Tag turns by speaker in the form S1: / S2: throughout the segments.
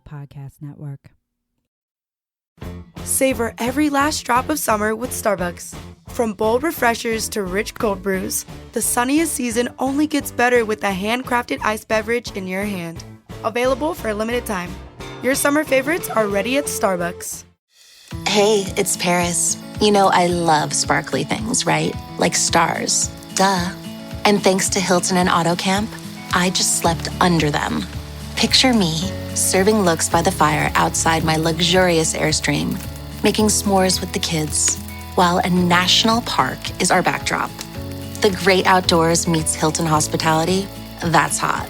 S1: Podcast Network.
S2: Savor every last drop of summer with Starbucks. From bold refreshers to rich cold brews, the sunniest season only gets better with a handcrafted iced beverage in your hand. Available for a limited time. Your summer favorites are ready at Starbucks.
S3: Hey, it's Paris. You know I love sparkly things, right? Like stars. Duh. And thanks to Hilton and AutoCamp, I just slept under them. Picture me, serving looks by the fire outside my luxurious Airstream, making s'mores with the kids, while a national park is our backdrop. The great outdoors meets Hilton hospitality. That's hot.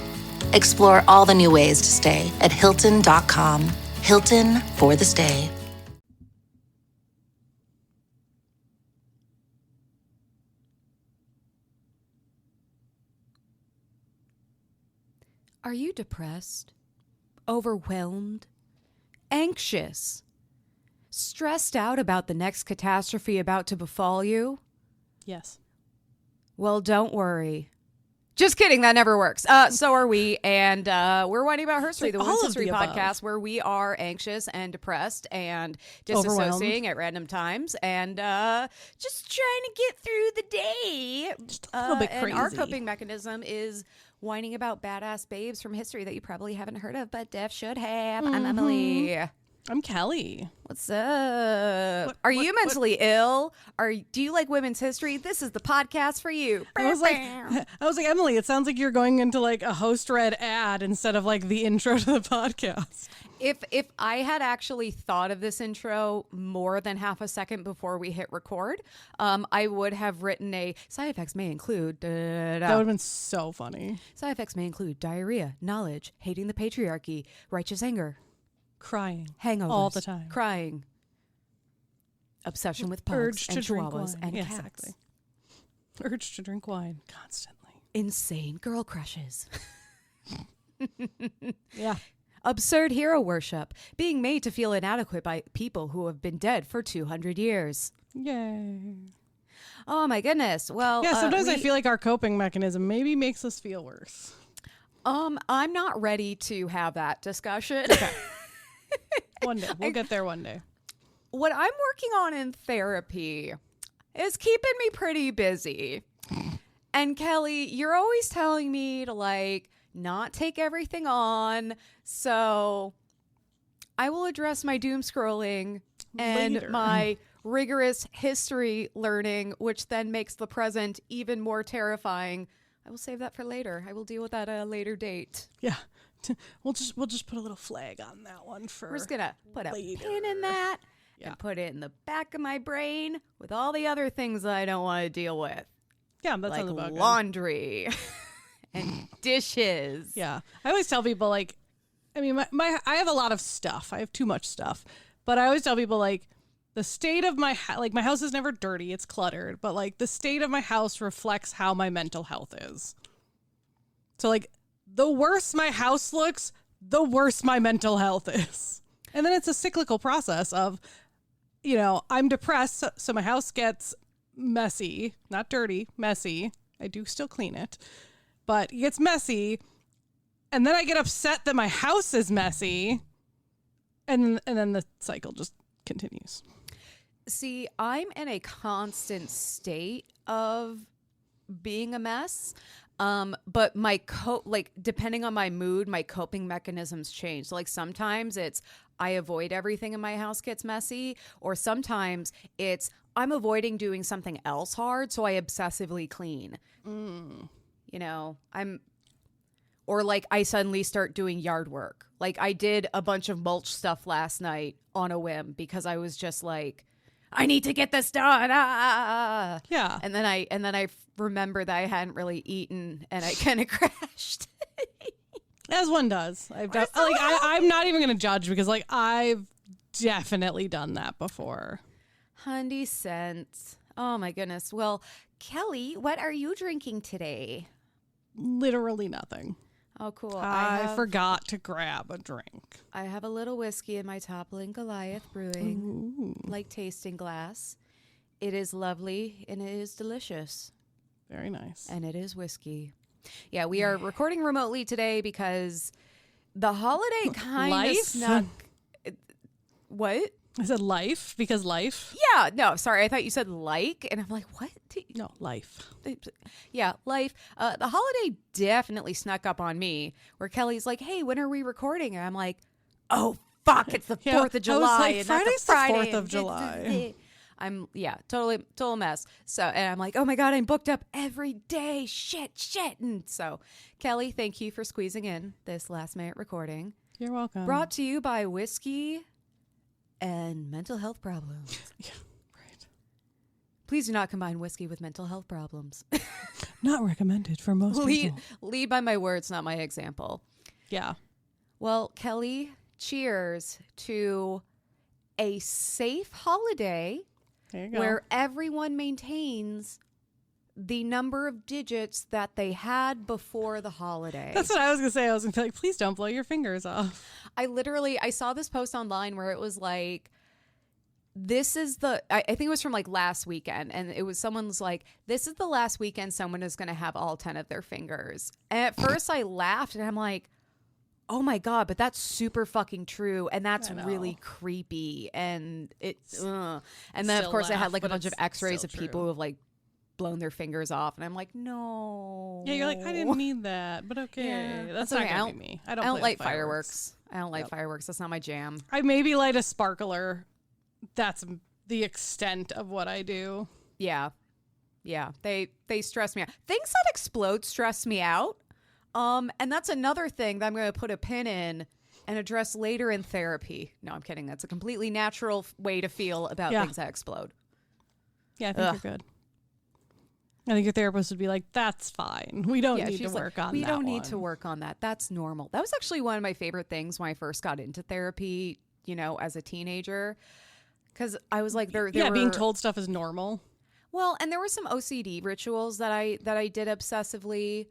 S3: Explore all the new ways to stay at Hilton.com. Hilton for the stay.
S4: Are you depressed, overwhelmed, anxious, stressed out about the next catastrophe about to befall you?
S5: Yes.
S4: Well, don't worry. Just kidding. That never works. So are we. And we're whining about Herstory, the Women's History podcast, where we are anxious and depressed and disassociating at random times and just trying to get through the day.
S5: Just a little bit crazy.
S4: And our coping mechanism is whining about badass babes from history that you probably haven't heard of, but Def should have. I'm Emily.
S5: I'm Kelley.
S4: What's up? Are you mentally ill? Do you like women's history? This is the podcast for you.
S5: I was like, Emily, it sounds like you're going into like a host read ad instead of like the intro to the podcast.
S4: If I had actually thought of this intro more than half a second before we hit record, I would have written a side effects may include. That
S5: would have been so funny.
S4: Side effects may include diarrhea, knowledge, hating the patriarchy, righteous anger.
S5: Crying.
S4: Hangovers.
S5: All the time.
S4: Crying. Obsession with pugs
S5: Urge
S4: and
S5: to drink
S4: chihuahuas
S5: wine.
S4: and
S5: Yeah,
S4: cats.
S5: exactly. Urge to drink wine constantly.
S4: Insane girl crushes.
S5: Yeah.
S4: Absurd hero worship. Being made to feel inadequate by people who have been dead for 200 years.
S5: Yay.
S4: Oh my goodness. Well,
S5: yeah, sometimes I feel like our coping mechanism maybe makes us feel worse.
S4: I'm not ready to have that discussion.
S5: Okay. One day. We'll get there one day.
S4: What I'm working on in therapy is keeping me pretty busy. And Kelley, you're always telling me to like not take everything on. So I will address my doom scrolling and
S5: Later.
S4: my rigorous history learning, which then makes the present even more terrifying. I will save that for later. I will deal with that at a later date.
S5: Yeah. We'll just put a little flag on that one for
S4: We're just going to put
S5: later.
S4: a pin in that and put it in the back of my brain with all the other things that I don't want to deal with.
S5: Yeah, that
S4: like
S5: sounds about good.
S4: Laundry and dishes.
S5: Yeah. I always tell people like, I mean, I have a lot of stuff. I have too much stuff. But I always tell people like the state of my my house is never dirty. It's cluttered. But like the state of my house reflects how my mental health is. So like the worse my house looks, the worse my mental health is. And then it's a cyclical process of, you know, I'm depressed, so my house gets messy, not dirty, messy. I do still clean it, but it gets messy. And then I get upset that my house is messy. And then the cycle just continues.
S4: See, I'm in a constant state of being a mess. But my depending on my mood, my coping mechanisms change. So like sometimes it's I avoid everything in my house gets messy, or sometimes it's I'm avoiding doing something else hard, so I obsessively clean. You know, or like I suddenly start doing yard work. Like I did a bunch of mulch stuff last night on a whim because I was just like, I need to get this done.
S5: Yeah.
S4: And then I remembered that I hadn't really eaten and I kind of crashed.
S5: As one does. I'm not even going to judge because like I've definitely done that before.
S4: 100%. Oh my goodness. Well, Kelley, what are you drinking today?
S5: Literally nothing.
S4: Oh, cool.
S5: I forgot to grab a drink.
S4: I have a little whiskey in my Toppling Goliath Brewing, like tasting glass. It is lovely and it is delicious.
S5: Very nice.
S4: And it is whiskey. Yeah, we are recording remotely today because The holiday kind of snuck. What?
S5: I said life because life.
S4: Yeah, no, sorry. I thought you said like, and I'm like, what?
S5: No, life.
S4: Yeah, life. The holiday definitely snuck up on me where Kelly's like, hey, when are we recording? And I'm like, oh, fuck, it's the 4th of July.
S5: I was like,
S4: and
S5: Friday's
S4: that's a Friday,
S5: the 4th of July.
S4: I'm, total mess. So, and I'm like, oh my God, I'm booked up every day. Shit. And so, Kelley, thank you for squeezing in this last minute recording.
S5: You're welcome.
S4: Brought to you by whiskey and mental health problems.
S5: Yeah, right.
S4: Please do not combine whiskey with mental health problems.
S5: Not recommended for most people.
S4: Lead by my words, not my example.
S5: Yeah.
S4: Well, Kelley, cheers to a safe holiday
S5: There you go.
S4: where everyone maintains the number of digits that they had before the holiday.
S5: That's what I was going to say. I was going to be like, please don't blow your fingers off.
S4: I saw this post online where it was like, this is I think it was from like last weekend, and it was someone's like, this is the last weekend someone is going to have all 10 of their fingers. And at first I laughed and I'm like, oh my God, but that's super fucking true. And that's really creepy. And and then of course I had like a bunch of x-rays of people who have like blown their fingers off. And I'm like, no.
S5: Yeah, you're like, I didn't mean that, but okay.
S4: Yeah.
S5: That's
S4: okay.
S5: not going to be me. I don't
S4: play
S5: light
S4: with fireworks. I don't like fireworks. That's not my jam.
S5: I maybe light a sparkler. That's the extent of what I do.
S4: Yeah. They stress me out. Things that explode stress me out. And that's another thing that I'm going to put a pin in and address later in therapy. No, I'm kidding. That's a completely natural way to feel about things that explode.
S5: Yeah, I think you're good. I think your therapist would be like, that's fine. We don't need to work on that.
S4: We don't need to work on that. That's normal. That was actually one of my favorite things when I first got into therapy, as a teenager. Because I was like,
S5: being told stuff is normal.
S4: Well, and there were some OCD rituals that I did obsessively.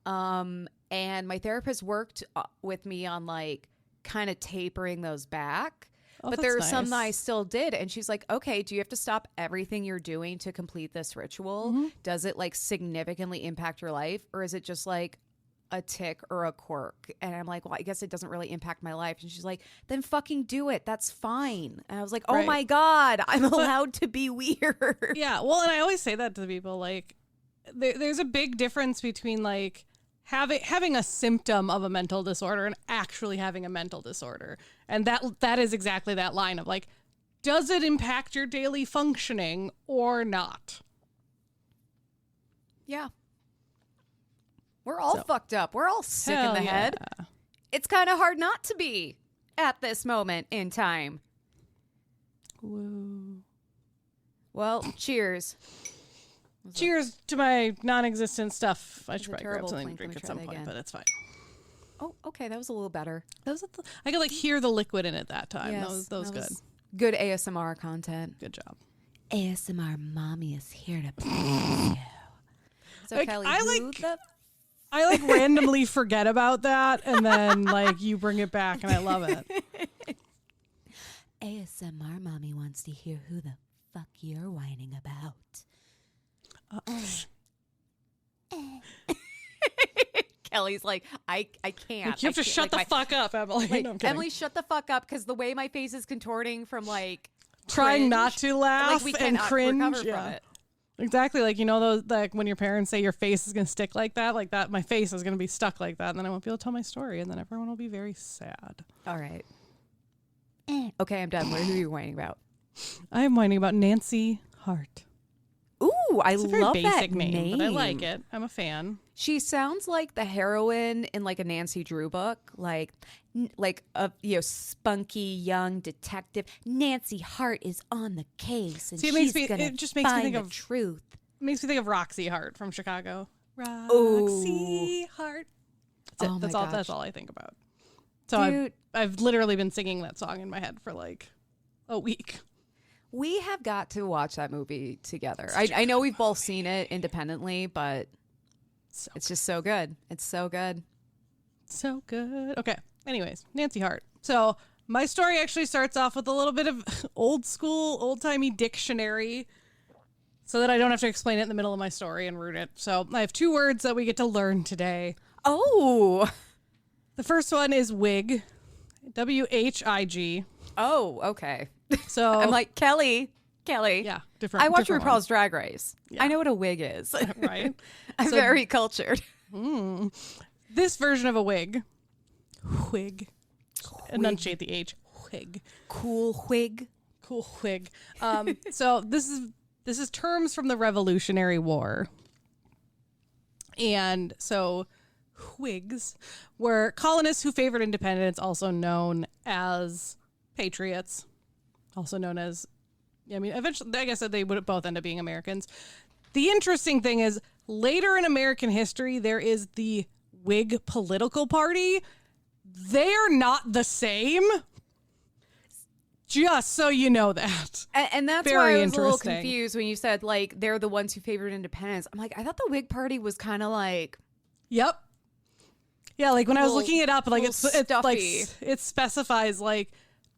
S4: And my therapist worked with me on like kind of tapering those back.
S5: Oh,
S4: but there were some that I still did. And she's like, okay, do you have to stop everything you're doing to complete this ritual? Mm-hmm. Does it like significantly impact your life? Or is it just like a tick or a quirk? And I'm like, well, I guess it doesn't really impact my life. And she's like, then fucking do it. That's fine. And I was like, oh my God, I'm allowed to be weird.
S5: Yeah. Well, and I always say that to people, like there's a big difference between like having a symptom of a mental disorder and actually having a mental disorder. And that is exactly that line of like, does it impact your daily functioning or not?
S4: Yeah. We're all fucked up. We're all sick in the head. It's kind of hard not to be at this moment in time.
S5: Woo.
S4: Well, cheers.
S5: Cheers to my non-existent stuff. I should probably grab
S4: terrible
S5: something to
S4: clink.
S5: drink
S4: Let me
S5: at
S4: try
S5: some
S4: that
S5: point,
S4: again.
S5: but it's fine.
S4: Oh, okay. That was a little better.
S5: I could like hear the liquid in it that time.
S4: Yes,
S5: that was good.
S4: Good ASMR content.
S5: Good job.
S2: ASMR mommy is here to please you.
S4: So
S5: Like,
S4: Kelley,
S5: I like randomly forget about that, and then like you bring it back, and I love it.
S2: ASMR mommy wants to hear who the fuck you're whining about.
S4: Kelley's like, I can't.
S5: You have to shut the fuck up, Emily.
S4: Like,
S5: No, I'm kidding.
S4: Emily, shut the fuck up, because the way my face is contorting from like
S5: Trying
S4: cringe,
S5: not to laugh
S4: we
S5: and
S4: cannot
S5: cringe.
S4: recover
S5: Yeah.
S4: from it.
S5: Exactly. Like, those, like when your parents say your face is going to stick like that, my face is going to be stuck like that. And then I won't be able to tell my story. And then everyone will be very sad.
S4: All right. Okay, I'm done. Who are you whining about?
S5: I'm whining about Nancy Hart.
S4: Ooh, I
S5: It's a very
S4: love
S5: basic
S4: that name.
S5: but I like it. I'm a fan.
S4: She sounds like the heroine in like a Nancy Drew book, like a spunky young detective. Nancy Hart is on the case, and
S5: it just makes me think
S4: the
S5: of
S4: truth.
S5: Makes me think of Roxy Hart from Chicago. Roxy Hart. That's it. That's all I think about. So I've literally been singing that song in my head for like a week.
S4: We have got to watch that movie together. I know we've both seen it independently, but it's just so good. It's so good.
S5: So good. Okay. Anyways, Nancy Hart. So my story actually starts off with a little bit of old-timey dictionary so that I don't have to explain it in the middle of my story and ruin it. So I have 2 words that we get to learn today.
S4: Oh.
S5: The first one is wig, WHIG.
S4: Oh, okay.
S5: So
S4: I'm like, Kelley.
S5: Yeah, different.
S4: I watch
S5: different
S4: RuPaul's
S5: ones.
S4: Drag Race.
S5: Yeah.
S4: I know what a wig is.
S5: Right.
S4: I'm
S5: So-
S4: very cultured.
S5: This version of a wig. Enunciate the H. Wig.
S4: Cool wig.
S5: Cool wig. So this is terms from the Revolutionary War. And so Whigs were colonists who favored independence, also known as patriots, also known as, eventually, I guess that they would both end up being Americans. The interesting thing is later in American history, there is the Whig political party. They are not the same. Just so you know that.
S4: And that's
S5: Very
S4: why I was a little
S5: interesting.
S4: confused when you said, like, they're the ones who favored independence. I'm like, I thought the Whig Party was kind of like...
S5: Yep. Yeah, like when I was
S4: Little-
S5: looking it up, like it's like
S4: stuffy.
S5: it specifies like,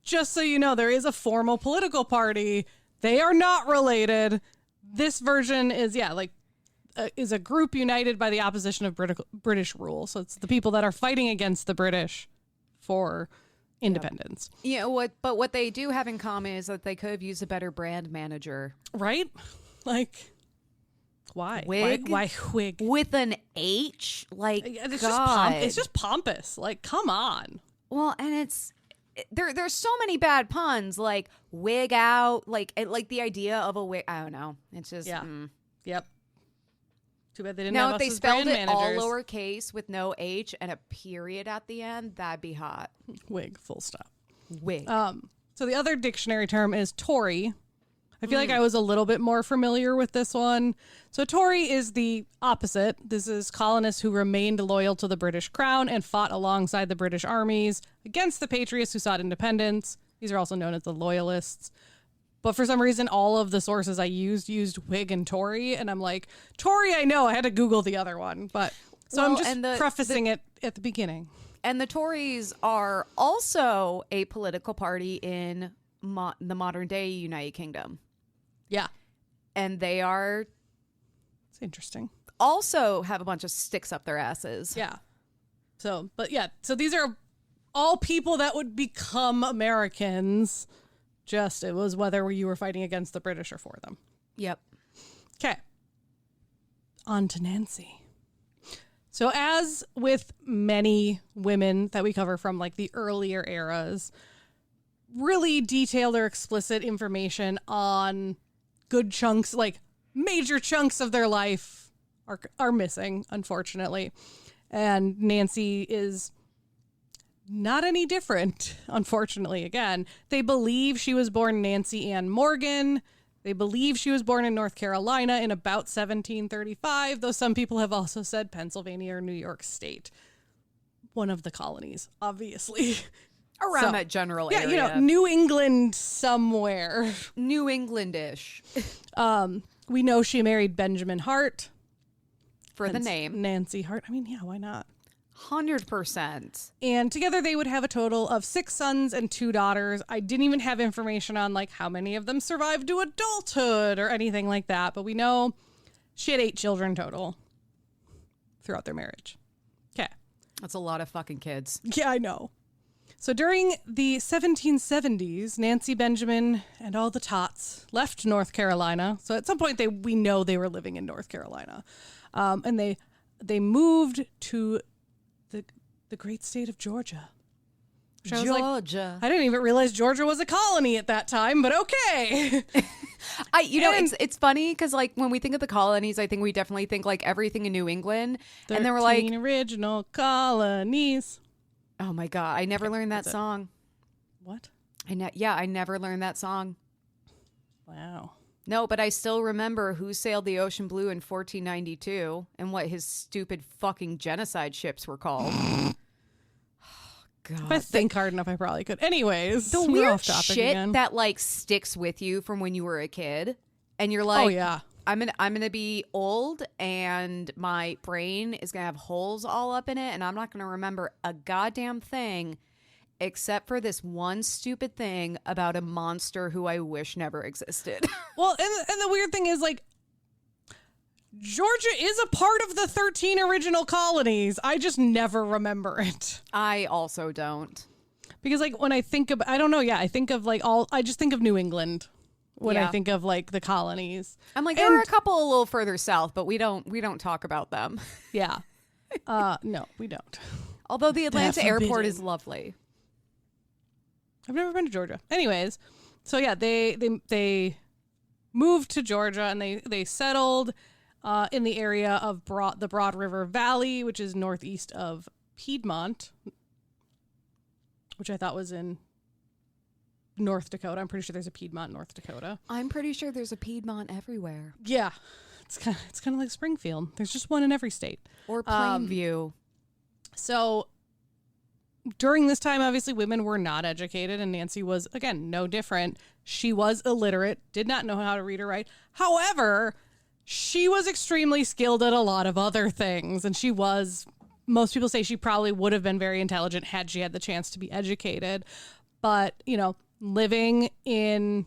S5: just so you know, there is a formal political party. They are not related. This version is is a group united by the opposition of British rule. So it's the people that are fighting against the British for independence.
S4: Yeah, what they do have in common is that they could have used a better brand manager.
S5: Right? Like, why?
S4: Wig?
S5: Why Whig?
S4: With an H? Like,
S5: It's
S4: God.
S5: just pompous. Like, come on.
S4: Well, and there's so many bad puns, like wig out, like the idea of a wig. I don't know. It's just
S5: Yeah. Yep. Too bad they didn't
S4: Now,
S5: have
S4: if
S5: us
S4: they
S5: as
S4: spelled
S5: brand
S4: it all
S5: managers.
S4: lowercase with no H and a period at the end, that'd be hot.
S5: Wig, full stop.
S4: Wig.
S5: So the other dictionary term is Tory. I feel like I was a little bit more familiar with this one. So Tory is the opposite. This is colonists who remained loyal to the British crown and fought alongside the British armies against the patriots who sought independence. These are also known as the loyalists. But for some reason, all of the sources I used Whig and Tory. And I'm like, Tory, I know. I had to Google the other one. But so I'm
S4: Well,
S5: just
S4: and the-
S5: prefacing it at the beginning.
S4: And the Tories are also a political party in the modern day United Kingdom.
S5: Yeah.
S4: And they are
S5: It's interesting.
S4: also have a bunch of sticks up their asses.
S5: Yeah. So these are all people that would become Americans. Just it was whether you were fighting against the British or for them.
S4: Yep.
S5: Okay. On to Nancy. So as with many women that we cover from like the earlier eras, really detailed or explicit information on good chunks, like major chunks of their life are missing, unfortunately. And Nancy is not any different, unfortunately. Again, they believe she was born Nancy Ann Morgan. They believe she was born in North Carolina in about 1735, though some people have also said Pennsylvania or New York State. One of the colonies, obviously.
S4: Around
S5: So,
S4: that general
S5: Yeah,
S4: area.
S5: New England somewhere.
S4: New Englandish.
S5: We know she married Benjamin Hart.
S4: For the
S5: Hence
S4: name.
S5: Nancy Hart. I mean, yeah, why not?
S4: 100%.
S5: And together they would have a total of 6 sons and 2 daughters. I didn't even have information on like how many of them survived to adulthood or anything like that. But we know she had 8 children total throughout their marriage. Okay.
S4: That's a lot of fucking kids.
S5: Yeah, I know. So during the 1770s, Nancy Benjamin and all the tots left North Carolina. So at some point we know they were living in North Carolina. And they moved to the great state of Georgia. Which I was like,
S4: Georgia.
S5: I didn't even realize Georgia was a colony at that time, but okay.
S4: It's funny because like when we think of the colonies, I think we definitely think like everything in New England. And then we're like,
S5: 13 original colonies.
S4: oh my God, I never learned that song.
S5: What?
S4: I never learned that song.
S5: Wow.
S4: No, but I still remember who sailed the ocean blue in 1492 and what his stupid fucking genocide ships were called. God.
S5: If I think hard enough, I probably could. Anyways,
S4: The
S5: we're
S4: weird
S5: off topic
S4: shit
S5: again.
S4: that like sticks with you from when you were a kid, and you're like,
S5: oh yeah.
S4: I'm gonna be old, and my brain is gonna have holes all up in it, and I'm not gonna remember a goddamn thing except for this one stupid thing about a monster who I wish never existed.
S5: Well, and the weird thing is, like, Georgia is a part of the 13 original colonies. I just never remember it.
S4: I also don't.
S5: Because like when I think of, I don't know. Yeah. I think of like I just think of New England when I think of like the colonies.
S4: I'm like, there are a couple a little further south, but we don't talk about them.
S5: Yeah. No, we don't.
S4: Although the Atlanta airport is lovely.
S5: I've never been to Georgia. Anyways, so yeah, they moved to Georgia and they settled in the area of the Broad River Valley, which is northeast of Piedmont, which I thought was in North Dakota. I'm pretty sure there's a Piedmont, North Dakota.
S4: I'm pretty sure there's a Piedmont everywhere.
S5: Yeah, it's kind of like Springfield. There's just one in every state.
S4: Or Plainview.
S5: So during this time, obviously, women were not educated, and Nancy was, again, no different. She was illiterate, did not know how to read or write. However, she was extremely skilled at a lot of other things, and most people say she probably would have been very intelligent had she had the chance to be educated. But, living in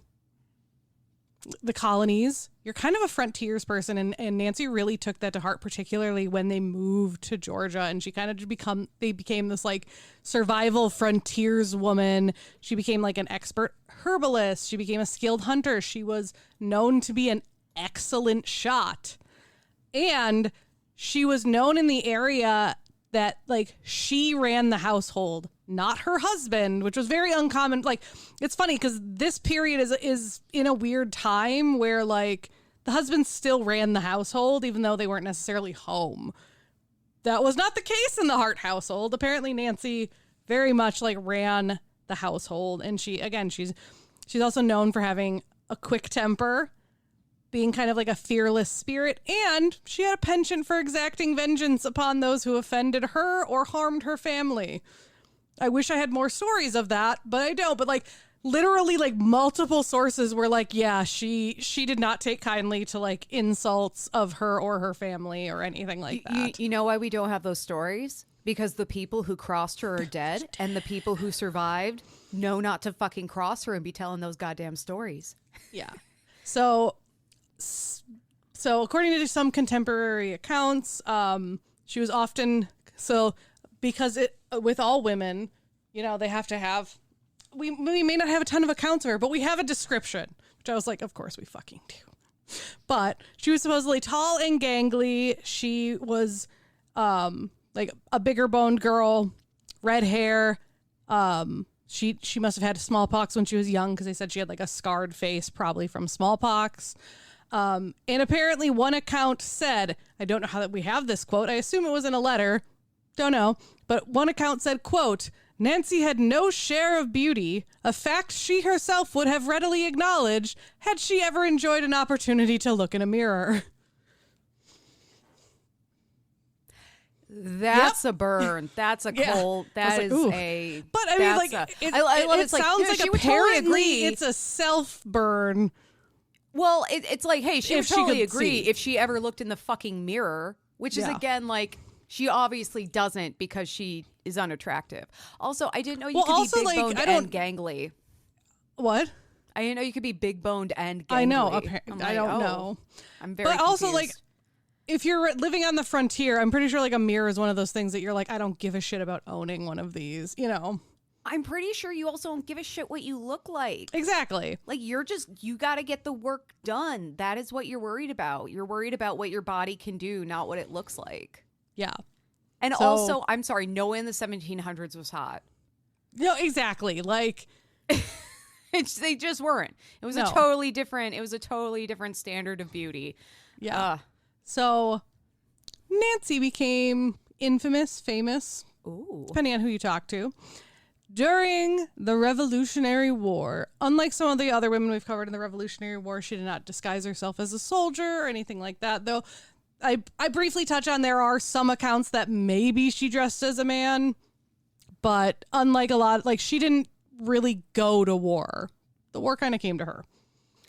S5: the colonies, you're kind of a frontiers person, and Nancy really took that to heart, particularly when they moved to Georgia, and she kind of became this like survival frontiers woman. She became like an expert herbalist. She became a skilled hunter. She was known to be an excellent shot, and she was known in the area that like she ran the household, not her husband, which was very uncommon. Like, it's funny because this period is in a weird time where like the husband still ran the household, even though they weren't necessarily home. That was not the case in the Hart household. Apparently Nancy very much like ran the household. And she's also known for having a quick temper, being kind of like a fearless spirit, and she had a penchant for exacting vengeance upon those who offended her or harmed her family. I wish I had more stories of that, but I don't. But like literally like multiple sources were like, yeah, she did not take kindly to like insults of her or her family or anything like that.
S4: You know why we don't have those stories? Because the people who crossed her are dead, and the people who survived know not to fucking cross her and be telling those goddamn stories.
S5: Yeah. So according to some contemporary accounts, she was often because with all women, they have to have. We may not have a ton of accounts of her, but we have a description, which I was like, of course we fucking do. But she was supposedly tall and gangly. She was like a bigger boned girl, red hair. She must have had smallpox when she was young, because they said she had like a scarred face, probably from smallpox. And apparently one account said, I don't know how that we have this quote. I assume it was in a letter. Don't know. But one account said, quote, Nancy had no share of beauty, a fact she herself would have readily acknowledged had she ever enjoyed an opportunity to look in a mirror.
S4: That's a burn. That's a cold. That is
S5: ooh.
S4: a.
S5: But I mean, like,
S4: I love
S5: it sounds like apparently it's a self burn.
S4: Well, it's like, hey, she would totally agree
S5: see.
S4: if she ever looked in the fucking mirror, which is, again, like, she obviously doesn't because she is unattractive. Also, I didn't know you could be big-boned and gangly.
S5: What?
S4: I didn't know you could be big-boned and gangly.
S5: I know.
S4: I
S5: don't know.
S4: I'm very
S5: But also,
S4: confused.
S5: like, if you're living on the frontier, I'm pretty sure, like, a mirror is one of those things that you're like, I don't give a shit about owning one of these,
S4: I'm pretty sure you also don't give a shit what you look like.
S5: Exactly.
S4: Like, you got to get the work done. That is what you're worried about. You're worried about what your body can do, not what it looks like.
S5: Yeah.
S4: And also, I'm sorry, no one in the 1700s was hot.
S5: No, exactly. Like,
S4: they just weren't. It was a totally different standard of beauty.
S5: Yeah. So Nancy became famous, depending on who you talk to, during the Revolutionary War. Unlike some of the other women we've covered in the Revolutionary War, she did not disguise herself as a soldier or anything like that, though I briefly touch on there are some accounts that maybe she dressed as a man, but unlike a lot, like, she didn't really go to war. The war kind of came to her.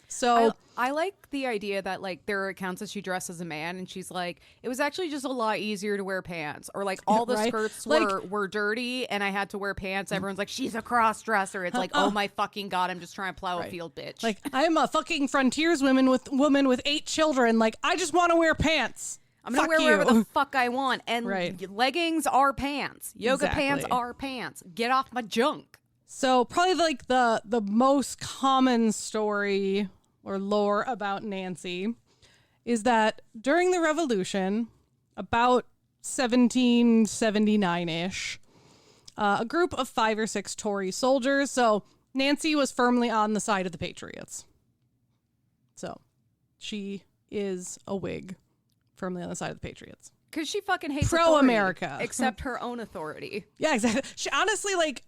S5: So
S4: I like the idea that like there are accounts that she dressed as a man and she's like, it was actually just a lot easier to wear pants, or like all the
S5: Right?
S4: skirts
S5: Like-
S4: were dirty and I had to wear pants. Everyone's like, she's a cross dresser. It's like, oh my fucking God, I'm just trying to plow a field, bitch.
S5: like, I'm a fucking frontierswoman woman with 8 children. Like, I just want to wear pants.
S4: I'm gonna
S5: Fuck
S4: wear
S5: you.
S4: whatever the fuck I want, and
S5: Right.
S4: leggings are pants. Yoga pants
S5: Exactly.
S4: are pants. Get off my junk.
S5: So probably like the most common story or lore about Nancy is that during the Revolution, about 1779-ish, a group of 5 or 6 Tory soldiers. So Nancy was firmly on the side of the patriots. So she is a Whig, firmly on the side of the patriots.
S4: Because she fucking hates
S5: Pro-America.
S4: authority, except her own authority.
S5: Yeah, exactly. She honestly, like,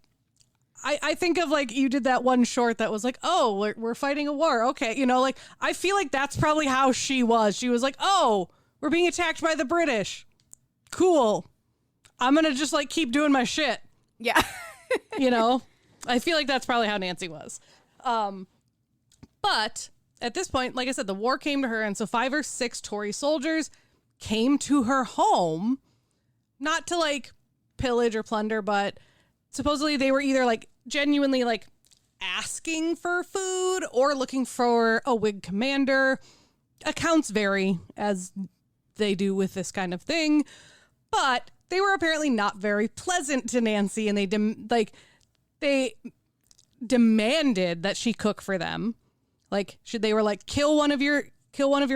S5: I think of, like, you did that one short that was like, oh, we're fighting a war. Okay. You know, like, I feel like that's probably how she was. She was like, oh, we're being attacked by the British. Cool. I'm going to just, like, keep doing my shit.
S4: Yeah.
S5: You know? I feel like that's probably how Nancy was. But at this point, like I said, the war came to her, and so 5 or 6 Tory soldiers came to her home, not to like pillage or plunder, but supposedly they were either like genuinely like asking for food or looking for a Whig commander. Accounts vary, as they do with this kind of thing, but they were apparently not very pleasant to Nancy, and they demanded that she cook for them. Like, they were like, kill one of your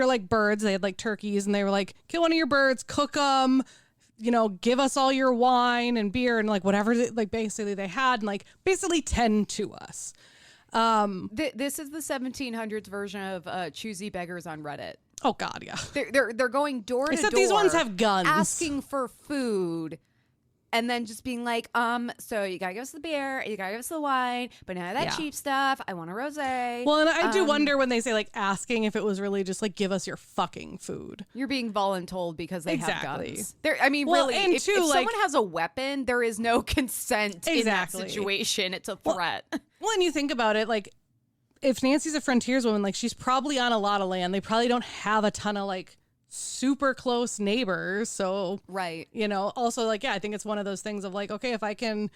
S5: like birds. They had like turkeys, and they were like, kill one of your birds, cook them, you know, give us all your wine and beer and like whatever like basically they had, and like basically tend to us.
S4: This is the 1700s version of choosy beggars on Reddit.
S5: Oh God, yeah.
S4: They're going door to door.
S5: Except these ones have guns.
S4: Asking for food. And then just being like, so you gotta give us the beer, you gotta give us the wine, but none of that cheap stuff. I want a rosé.
S5: Well, and I do wonder when they say like asking if it was really just like give us your fucking food.
S4: You're being voluntold because they have
S5: Exactly.
S4: guns. I mean,
S5: Well,
S4: really,
S5: and
S4: if
S5: too, like-
S4: someone has a weapon, there is no consent in that
S5: Exactly.
S4: situation. It's a threat.
S5: Well, and you think about it, like if Nancy's a frontierswoman, like she's probably on a lot of land. They probably don't have a ton of like super close neighbors. So,
S4: Right.
S5: you know, also like, yeah, I think it's one of those things of like, okay, if I can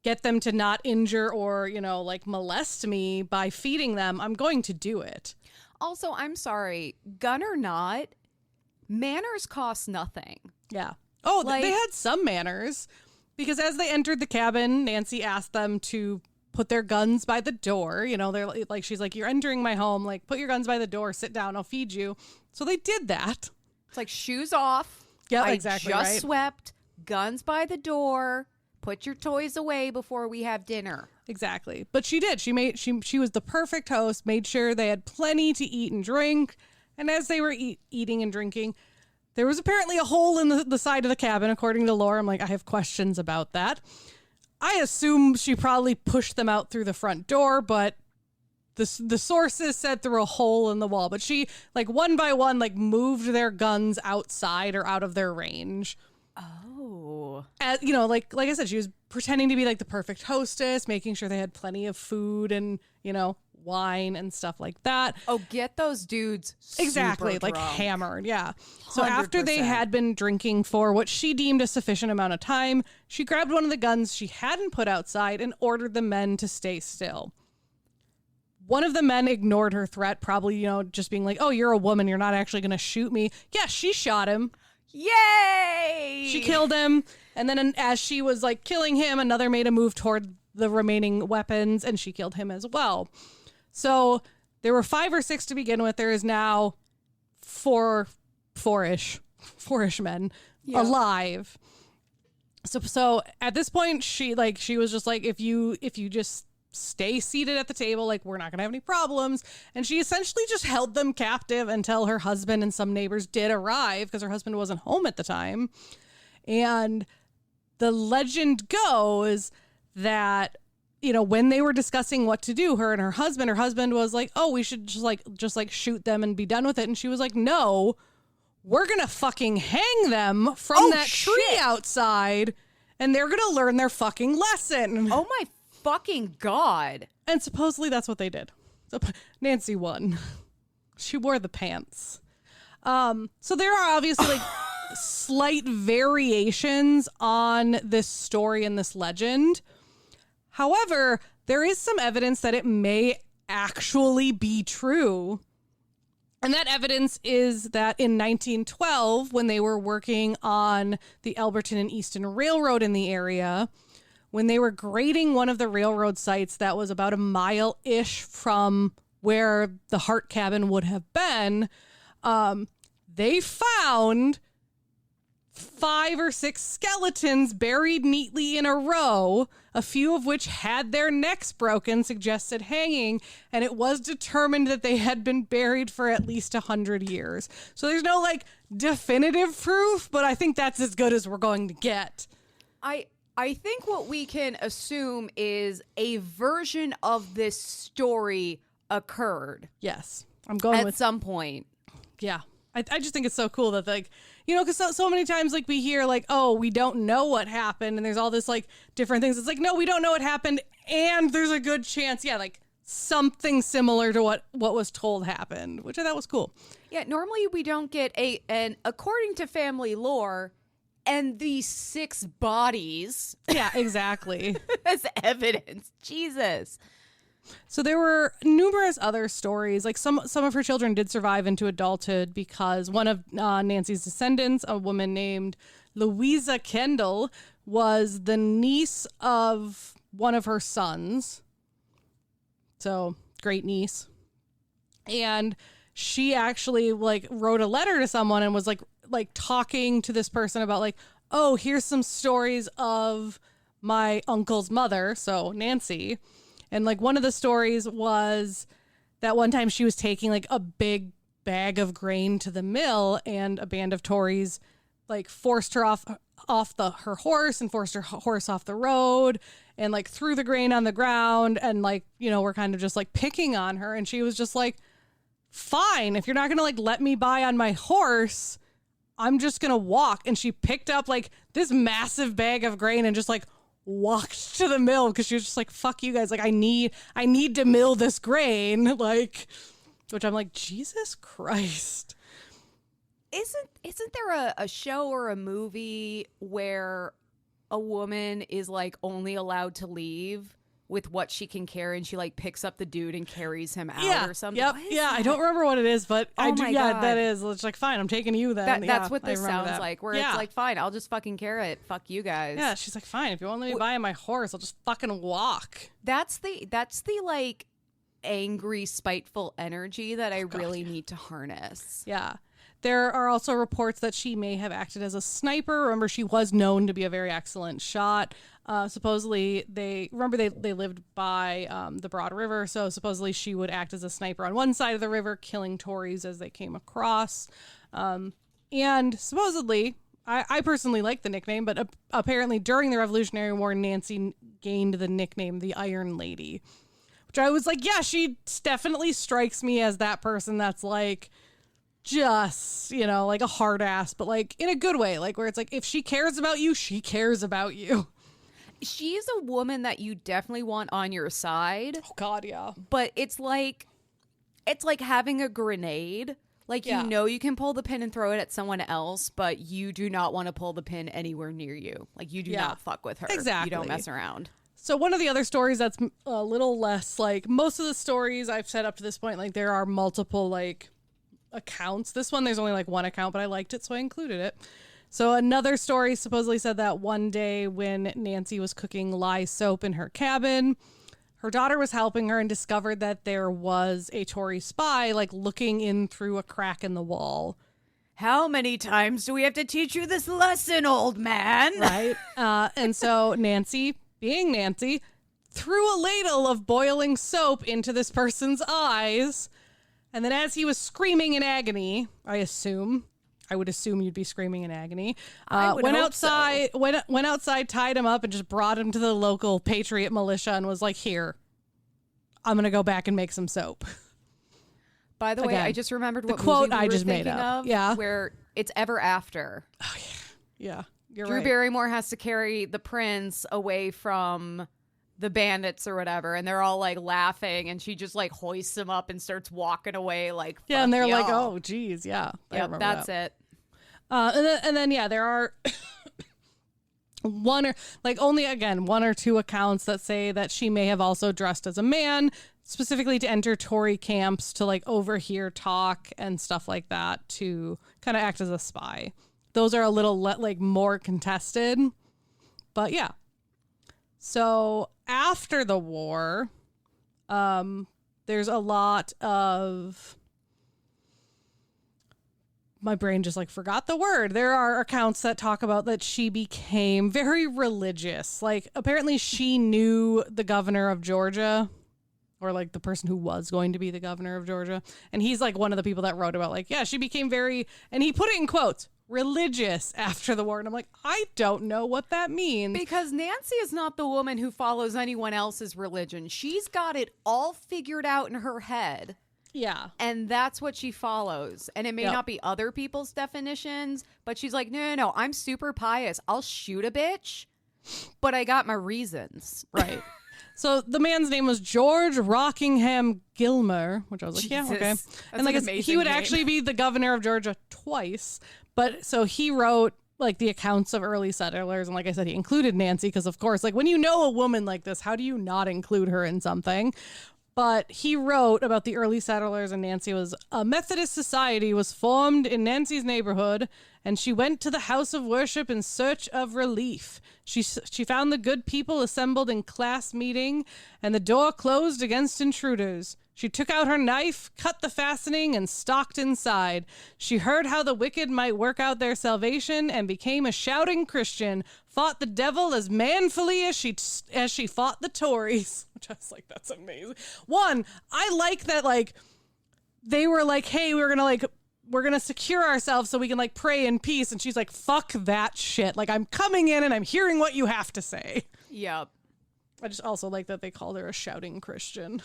S5: get them to not injure or, you know, like molest me by feeding them, I'm going to do it.
S4: Also, I'm sorry, gun or not, manners cost nothing.
S5: Yeah. Oh,
S4: Like-
S5: they had some manners because as they entered the cabin, Nancy asked them to put their guns by the door. You know, they're like, she's like, you're entering my home. Like, put your guns by the door, sit down, I'll feed you. So they did that.
S4: It's like shoes off.
S5: Yeah,
S4: I
S5: exactly,
S4: just
S5: right?
S4: swept, guns by the door. Put your toys away before we have dinner.
S5: Exactly. But she did. She was the perfect host, made sure they had plenty to eat and drink. And as they were eating and drinking, there was apparently a hole in the side of the cabin, according to lore. I'm like, I have questions about that. I assume she probably pushed them out through the front door, but the sources said through a hole in the wall. But she, like, one by one, like, moved their guns outside or out of their range.
S4: Oh.
S5: As, you know, like I said, she was pretending to be like the perfect hostess, making sure they had plenty of food and, you know, wine and stuff like that.
S4: Oh, get those dudes
S5: Exactly,
S4: super
S5: like
S4: drunk.
S5: hammered, yeah. So after they
S4: 100%.
S5: had been drinking for what she deemed a sufficient amount of time, she grabbed one of the guns she hadn't put outside and ordered the men to stay still. One of the men ignored her threat, probably, you know, just being like, oh, you're a woman, you're not actually going to shoot me. Yeah, she shot him.
S4: Yay!
S5: She killed him. And then as she was like killing him, another made a move toward the remaining weapons and she killed him as well. So there were 5 or 6 to begin with. There is now four-ish men alive. So at this point, she was just like, if you just stay seated at the table, like, we're not gonna have any problems. And she essentially just held them captive until her husband and some neighbors did arrive, because her husband wasn't home at the time. And the legend goes that, you know, when they were discussing what to do, her and her husband was like, oh, we should just shoot them and be done with it. And she was like, no, we're gonna fucking hang them from that tree outside, and they're gonna learn their fucking lesson.
S4: Oh my fucking God.
S5: And supposedly that's what they did. So Nancy won. She wore the pants. So there are obviously like slight variations on this story and this legend. However, there is some evidence that it may actually be true. And that evidence is that in 1912, when they were working on the Elberton and Easton Railroad in the area, when they were grading one of the railroad sites that was about a mile-ish from where the Hart cabin would have been, they found 5 or 6 skeletons buried neatly in a row, a few of which had their necks broken, suggested hanging, and it was determined that they had been buried for at least 100 years. So there's no like definitive proof, but I think that's as good as we're going to get.
S4: I think what we can assume is a version of this story occurred.
S5: Yes, I'm going
S4: at some point.
S5: Yeah. I just think it's so cool that, like, you know, because so many times, like, we hear, like, oh, we don't know what happened, and there's all this, like, different things. It's like, no, we don't know what happened, and there's a good chance, yeah, like, something similar to what was told happened, which I thought was cool.
S4: Yeah, normally we don't get an according to family lore, and these 6 bodies.
S5: Yeah, exactly.
S4: as evidence. Jesus.
S5: So there were numerous other stories. Like some of her children did survive into adulthood because one of Nancy's descendants, a woman named Louisa Kendall, was the niece of one of her sons. So great niece. And she actually like wrote a letter to someone and was like talking to this person about like, oh, here's some stories of my uncle's mother. So Nancy. And, like, one of the stories was that one time she was taking, like, a big bag of grain to the mill, and a band of Tories, like, forced her off her horse and forced her horse off the road and, like, threw the grain on the ground and, like, you know, were kind of just, like, picking on her. And she was just like, fine, if you're not going to, like, let me by on my horse, I'm just going to walk. And she picked up, like, this massive bag of grain and just, like, walked to the mill because she was just like, fuck you guys, like I need to mill this grain, like, which I'm like, Jesus Christ.
S4: Isn't there a show or a movie where a woman is like only allowed to leave with what she can carry, and she like picks up the dude and carries him out or something?
S5: Yep. Yeah, I don't remember what it is, but I do. Yeah,
S4: God.
S5: That is. It's like, fine, I'm taking you then.
S4: That's what this sounds
S5: that.
S4: like. Where it's like, fine, I'll just fucking carry it. Fuck you guys.
S5: Yeah, she's like, fine, if you want to let me buy on my horse, I'll just fucking walk.
S4: That's the like angry, spiteful energy that I really need to harness.
S5: Yeah. There are also reports that she may have acted as a sniper. Remember, she was known to be a very excellent shot. Supposedly, they lived by the Broad River, so supposedly she would act as a sniper on one side of the river, killing Tories as they came across. And supposedly, I personally like the nickname, but apparently during the Revolutionary War, Nancy gained the nickname the Iron Lady, which I was like, yeah, she definitely strikes me as that person that's like, just, you know, like a hard ass, but like in a good way, like where it's like, if she cares about you, she cares about you.
S4: She's a woman that you definitely want on your side.
S5: Oh God, yeah.
S4: But it's like having a grenade. Like, you know, you can pull the pin and throw it at someone else, but you do not want to pull the pin anywhere near you. Like, you do not fuck with her.
S5: Exactly.
S4: You don't mess around.
S5: So one of the other stories that's a little less, like, most of the stories I've said up to this point, like, there are multiple, like, accounts. This one, there's only, like, one account, but I liked it, so I included it. So another story supposedly said that one day when Nancy was cooking lye soap in her cabin, her daughter was helping her and discovered that there was a Tory spy, like, looking in through a crack in the wall.
S4: How many times do we have to teach you this lesson, old man?
S5: Right. And so Nancy, being Nancy, threw a ladle of boiling soap into this person's eyes. And then as he was screaming in agony, I would assume you'd be screaming in agony. Went outside, tied him up, and just brought him to the local patriot militia and was like, here, I'm going to go back and make some soap.
S4: By the way, I just remembered what
S5: the quote
S4: movie we
S5: I
S4: were
S5: just made
S4: thinking
S5: up.
S4: of,
S5: Yeah.
S4: where it's Ever After.
S5: Oh, yeah. Yeah, you're
S4: Drew
S5: right.
S4: Barrymore has to carry the prince away from the bandits or whatever, and they're all like laughing, and she just like hoists them up and starts walking away like,
S5: Yeah, and they're
S4: y'all.
S5: like, oh, geez, yeah.
S4: Yep, that's it.
S5: And then, yeah, there are one or two accounts that say that she may have also dressed as a man, specifically to enter Tory camps to like overhear talk and stuff like that, to kind of act as a spy. Those are a little like more contested, but yeah. So after the war, there's a lot of, my brain just like forgot the word. There are accounts that talk about that she became very religious. Like apparently she knew the governor of Georgia, or like the person who was going to be the governor of Georgia. And he's like one of the people that wrote about like, yeah, she became very, and he put it in quotes, religious after the war. And I'm like, I don't know what that means.
S4: Because Nancy is not the woman who follows anyone else's religion. She's got it all figured out in her head.
S5: Yeah.
S4: And that's what she follows. And it may not be other people's definitions, but she's like, no, I'm super pious. I'll shoot a bitch, but I got my reasons.
S5: Right. So the man's name was George Rockingham Gilmer, which I was like,
S4: Jesus.
S5: yeah, okay. And like he would actually be the governor of Georgia twice. But so he wrote like the accounts of early settlers. And like I said, he included Nancy because, of course, like when you know a woman like this, how do you not include her in something? But he wrote about the early settlers, and Nancy was, a Methodist society was formed in Nancy's neighborhood, and she went to the house of worship in search of relief. She found the good people assembled in class meeting, and the door closed against intruders. She took out her knife, cut the fastening, and stalked inside. She heard how the wicked might work out their salvation and became a shouting Christian, fought the devil as manfully as she fought the Tories. Which I was like, that's amazing. One, I like that, like, they were like, hey, we're going to secure ourselves so we can, like, pray in peace. And she's like, fuck that shit. Like, I'm coming in and I'm hearing what you have to say.
S4: Yep.
S5: I just also like that they called her a shouting Christian.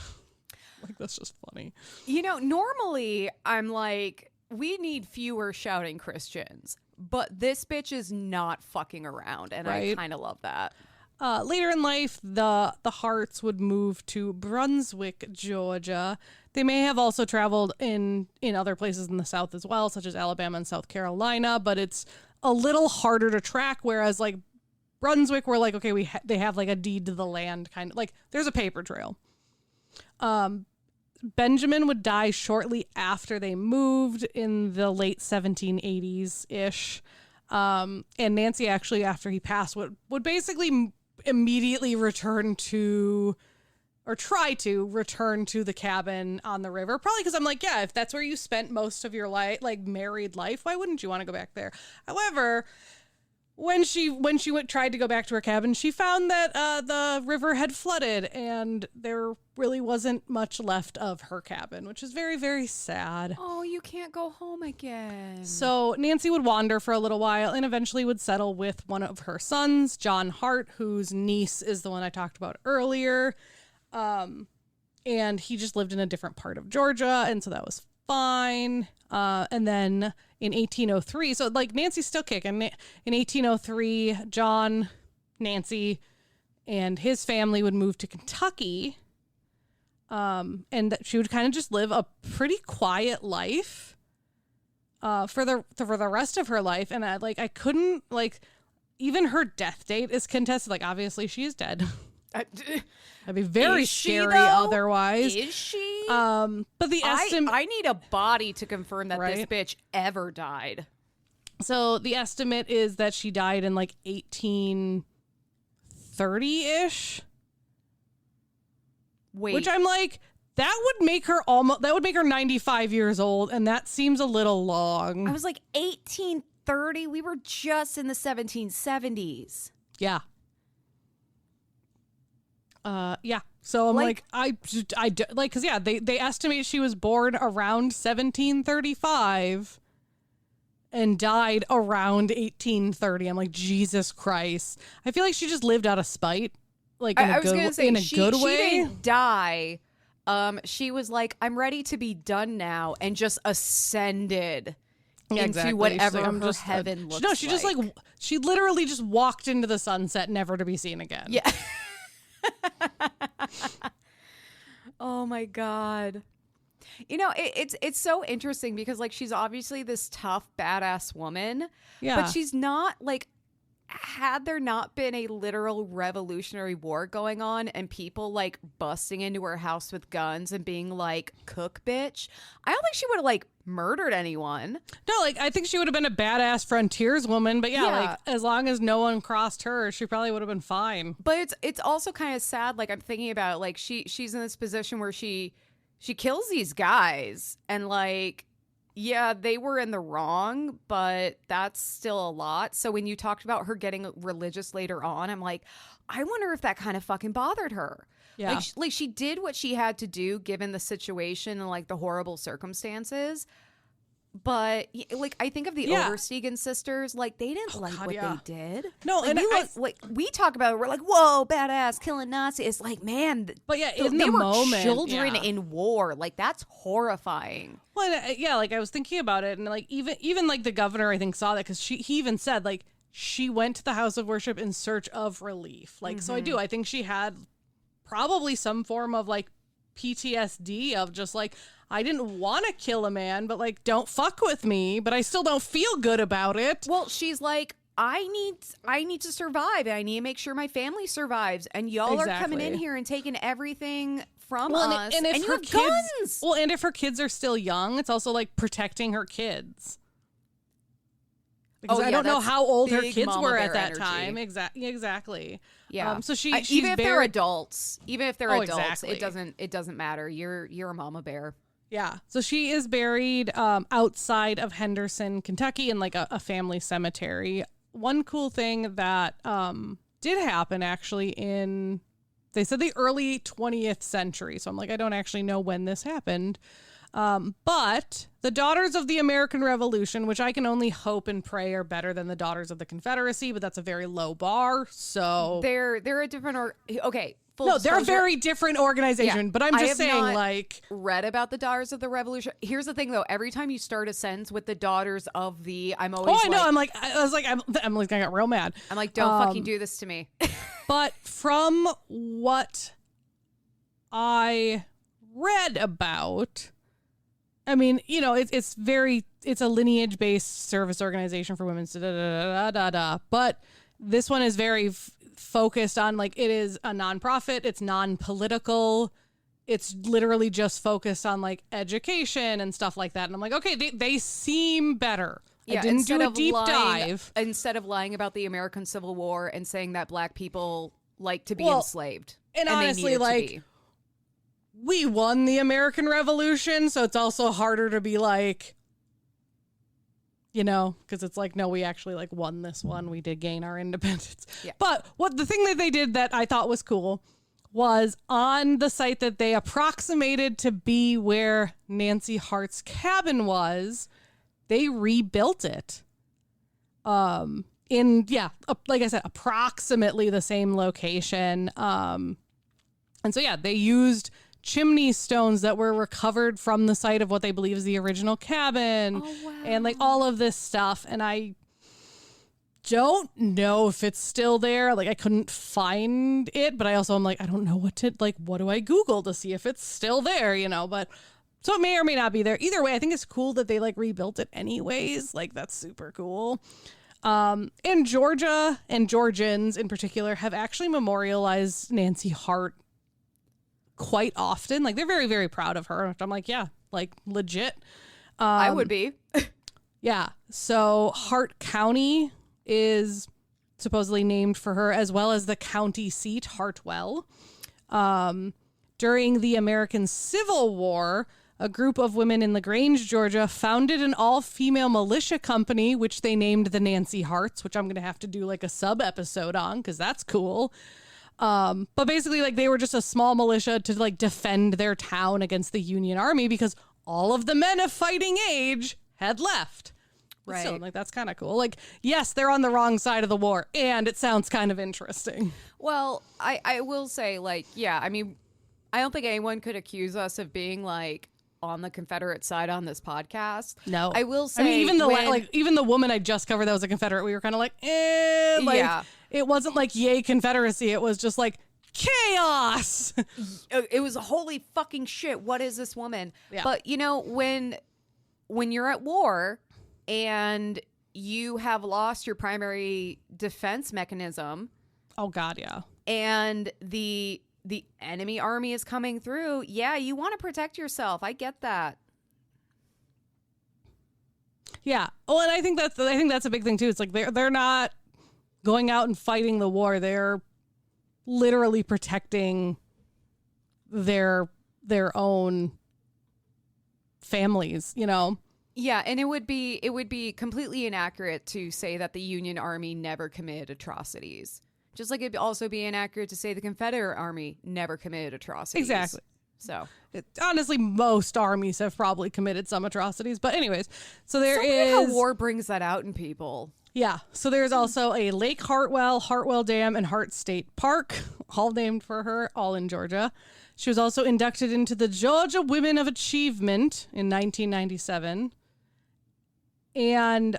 S5: Like, that's just funny.
S4: You know, normally I'm like, we need fewer shouting Christians, but this bitch is not fucking around, and
S5: right.
S4: I kind of love that.
S5: Later in life, the Harts would move to Brunswick, Georgia. They may have also traveled in other places in the South as well, such as Alabama and South Carolina, but it's a little harder to track, whereas, like, Brunswick, we're like, okay, they have, like, a deed to the land, kind of, like, there's a paper trail. Benjamin would die shortly after they moved in the late 1780s-ish. And Nancy actually, after he passed, would basically immediately return to, or try to return to the cabin on the river. Probably because I'm like, yeah, if that's where you spent most of your life, like married life, why wouldn't you want to go back there? However, when she tried to go back to her cabin, she found that the river had flooded and there really wasn't much left of her cabin, which is very, very sad.
S4: Oh, you can't go home again.
S5: So Nancy would wander for a little while and eventually would settle with one of her sons, John Hart, whose niece is the one I talked about earlier. And he just lived in a different part of Georgia, and so that was fine. And then in 1803, so like Nancy's still kicking. In 1803, John, Nancy, and his family would move to Kentucky. And that she would kind of just live a pretty quiet life for the rest of her life. And I couldn't, like, even her death date is contested. Like, obviously she is dead. That'd be very scary otherwise.
S4: Is she?
S5: But the estimate,
S4: I need a body to confirm that
S5: right?
S4: this bitch ever died.
S5: So the estimate is that she died in like 1830-ish.
S4: Wait.
S5: Which I'm like, that would make her 95 years old, and that seems a little long.
S4: I was like 1830. We were just in the 1770s.
S5: Yeah. Yeah. So I'm like because yeah, they estimate she was born around 1735 and died around 1830. I'm like, Jesus Christ. I feel like she just lived out of spite. Like in a good way.
S4: She didn't die. She was like, I'm ready to be done now, and just ascended into whatever
S5: like,
S4: her heaven looks like.
S5: No, she just like she literally just walked into the sunset, never to be seen again.
S4: Yeah. Oh my God. You know, it's so interesting because like she's obviously this tough, badass woman.
S5: Yeah.
S4: But she's not like, had there not been a literal revolutionary war going on and people like busting into her house with guns and being like, cook bitch, I don't think she would have like murdered anyone.
S5: No, like I think she would have been a badass frontierswoman, but yeah, like as long as no one crossed her, she probably would have been fine.
S4: But it's also kind of sad. Like I'm thinking about like she's in this position where she kills these guys and like, yeah, they were in the wrong, but that's still a lot. So when you talked about her getting religious later on, I'm like, I wonder if that kind of fucking bothered her.
S5: Yeah.
S4: Like she did what she had to do given the situation and like the horrible circumstances. But like I think of the Oversteegen sisters, like they didn't like what they did.
S5: No,
S4: like,
S5: and
S4: like we talk about it, we're like, whoa, badass, killing Nazis. It's like, man,
S5: but yeah,
S4: they
S5: in the
S4: were
S5: moment,
S4: children in war. Like that's horrifying.
S5: Well, yeah, like I was thinking about it, and like even like the governor, I think saw that because he even said like she went to the house of worship in search of relief. Like so, I think she had probably some form of like PTSD of just like, I didn't want to kill a man, but like, don't fuck with me, but I still don't feel good about it.
S4: Well, she's like, I need to survive. I need to make sure my family survives. And y'all are coming in here and taking everything from us.
S5: And if
S4: you
S5: her
S4: have
S5: kids,
S4: guns.
S5: well, and if her kids are still young, it's also like protecting her kids. Because I don't know how old her kids were at that time. Exactly.
S4: Yeah.
S5: So she's
S4: even if they're
S5: buried.
S4: adults,
S5: Exactly.
S4: it doesn't matter. You're a mama bear.
S5: Yeah. So she is buried outside of Henderson, Kentucky, in like a family cemetery. One cool thing that did happen actually in, they said the early 20th century. So I'm like, I don't actually know when this happened. But the Daughters of the American Revolution, which I can only hope and pray are better than the Daughters of the Confederacy, but that's a very low bar. So
S4: they're a different okay.
S5: No, they're a very different organization, but I'm just saying, like,
S4: read about the Daughters of the Revolution. Here's the thing, though. Every time you start a sentence with the Daughters of the, I'm always
S5: I know. I'm like, I got real mad.
S4: I'm like, don't fucking do this to me.
S5: But from what I read about, I mean, you know, it's a lineage based service organization for women. But this one is very focused on, like, it is a nonprofit. It's non-political. It's literally just focused on like education and stuff like that. And I'm like, okay, they seem better.
S4: Yeah,
S5: I didn't do a deep dive.
S4: Instead of lying about the American Civil War and saying that black people like to be enslaved.
S5: And honestly, like, we won the American Revolution, so it's also harder to be like, you know, because it's like, no, we actually like won this one. We did gain our independence. Yeah. But the thing that they did that I thought was cool was on the site that they approximated to be where Nancy Hart's cabin was, they rebuilt it. Like I said, approximately the same location. And so, yeah, they used chimney stones that were recovered from the site of what they believe is the original cabin.
S4: Oh, wow.
S5: And like all of this stuff. And I don't know if it's still there. Like I couldn't find it, but I also am like, I don't know what do I Google to see if it's still there, you know, but so it may or may not be there. Either way, I think it's cool that they like rebuilt it anyways. Like that's super cool. And Georgia and Georgians in particular have actually memorialized Nancy Hart quite often. Like they're very, very proud of her. I'm like, yeah, like legit.
S4: I would be.
S5: Yeah. So Hart County is supposedly named for her, as well as the county seat, Hartwell. During the American Civil War, a group of women in LaGrange, Georgia, founded an all-female militia company, which they named the Nancy Harts, which I'm going to have to do like a sub-episode on, because that's cool. But basically, like, they were just a small militia to like defend their town against the Union Army because all of the men of fighting age had left. Right. So, like, that's kind of cool. Like, yes, they're on the wrong side of the war, and it sounds kind of interesting.
S4: Well, I will say, like, yeah, I mean, I don't think anyone could accuse us of being like on the Confederate side on this podcast.
S5: No,
S4: I will say,
S5: I mean, even the woman I just covered that was a Confederate, we were kind of like, yeah. It wasn't like yay Confederacy. It was just like, chaos.
S4: It was holy fucking shit. What is this woman?
S5: Yeah.
S4: But you know, when you're at war and you have lost your primary defense mechanism,
S5: Oh God, yeah.
S4: and the enemy army is coming through, yeah, you want to protect yourself. I get that.
S5: Yeah. Oh, and I think that's a big thing too. It's like they're not going out and fighting the war. They're literally protecting their own families, you know.
S4: Yeah, and it would be completely inaccurate to say that the Union Army never committed atrocities. Just like it'd also be inaccurate to say the Confederate Army never committed atrocities.
S5: Exactly.
S4: So
S5: Honestly, most armies have probably committed some atrocities. But anyways, so there
S4: weird
S5: is
S4: how war brings that out in people.
S5: Yeah. So there's also a Lake Hartwell, Hartwell Dam, and Hart State Park, all named for her, all in Georgia. She was also inducted into the Georgia Women of Achievement in 1997. And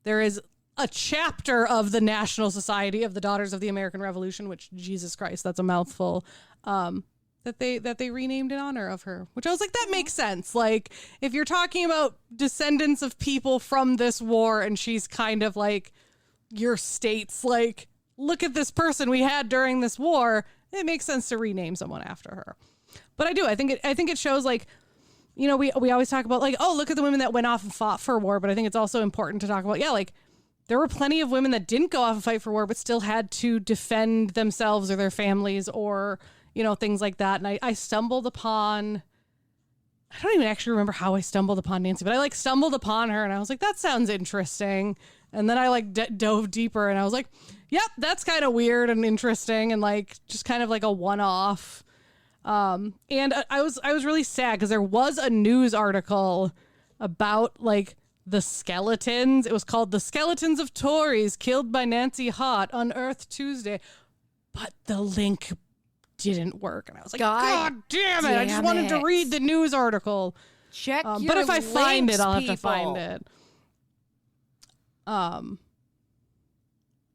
S5: there is a chapter of the National Society of the Daughters of the American Revolution, which, Jesus Christ, that's a mouthful, that they renamed in honor of her, which I was like, that makes sense. Like, if you're talking about descendants of people from this war and she's kind of like your state's like, look at this person we had during this war, it makes sense to rename someone after her. But I think it shows, like, you know, we always talk about like, oh, look at the women that went off and fought for war. But I think it's also important to talk about, yeah, like there were plenty of women that didn't go off and fight for war, but still had to defend themselves or their families or, you know, things like that. And I stumbled upon, I don't even actually remember how I stumbled upon Nancy, but I like stumbled upon her and I was like, that sounds interesting. And then I like dove deeper and I was like, yep, that's kind of weird and interesting and like just kind of like a one-off. And I was really sad because there was a news article about like the skeletons. It was called "The Skeletons of Tories Killed by Nancy Hart Unearthed Tuesday," but the link didn't work, and I was like, God damn it! I just wanted to read the news article.
S4: Check your
S5: but if I find
S4: links,
S5: it, I'll have
S4: people.
S5: to find it.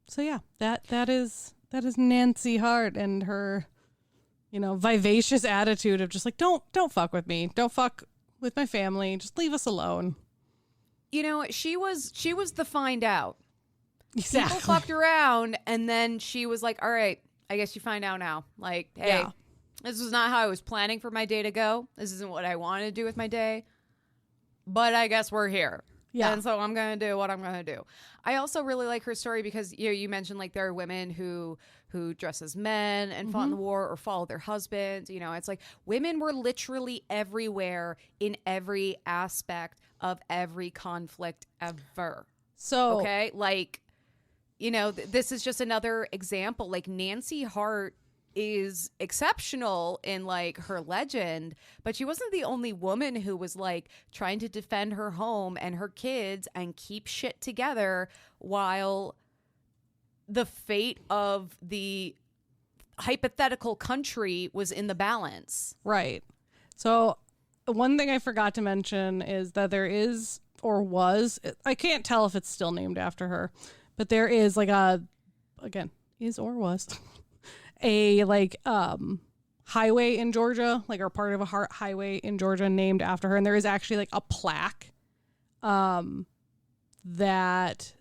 S5: So yeah, that is Nancy Hart and her, you know, vivacious attitude of just like, don't fuck with me. Don't fuck with my family. Just leave us alone.
S4: You know, she was the find out.
S5: Exactly.
S4: People fucked around and then she was like, all right, I guess you find out now. Like, hey, This was not how I was planning for my day to go. This isn't what I wanted to do with my day. But I guess we're here.
S5: Yeah.
S4: And so I'm going to do what I'm going to do. I also really like her story because you mentioned like there are women who dress as men and fought in the war or followed their husbands. You know, it's like women were literally everywhere in every aspect of every conflict ever.
S5: So,
S4: okay, like, you know, this is just another example. Like Nancy Hart is exceptional in like her legend, but she wasn't the only woman who was like trying to defend her home and her kids and keep shit together while the fate of the hypothetical country was in the balance.
S5: Right. So one thing I forgot to mention is that there is, or was, I can't tell if it's still named after her, but there is like is or was a like highway in Georgia, like, or part of a highway in Georgia named after her. And there is actually like a plaque that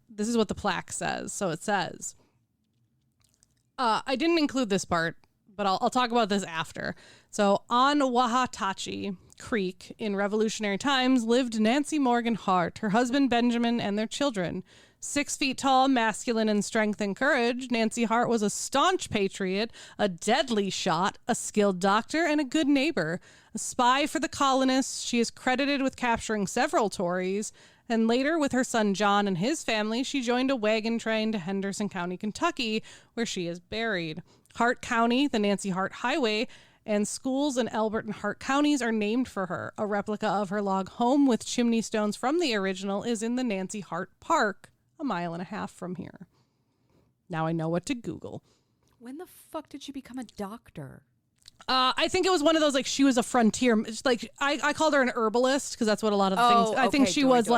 S5: this is what the plaque says. So it says, I didn't include this part, but I'll talk about this after. So on Wahatachi Creek in Revolutionary times lived Nancy Morgan Hart, her husband Benjamin, and their children. 6 feet tall, masculine in strength and courage, Nancy Hart was a staunch patriot, a deadly shot, a skilled doctor, and a good neighbor. A spy for the colonists, she is credited with capturing several Tories, and later with her son John and his family, she joined a wagon train to Henderson County, Kentucky, where she is buried. Hart County, the Nancy Hart Highway, and schools in Elbert and Hart counties are named for her. A replica of her log home with chimney stones from the original is in the Nancy Hart Park, 1.5 miles from here. Now I know what to Google.
S4: When the fuck did she become a doctor?
S5: I think it was one of those, like, she was a frontier, like, I called her an herbalist because that's what a lot of the things, I think she was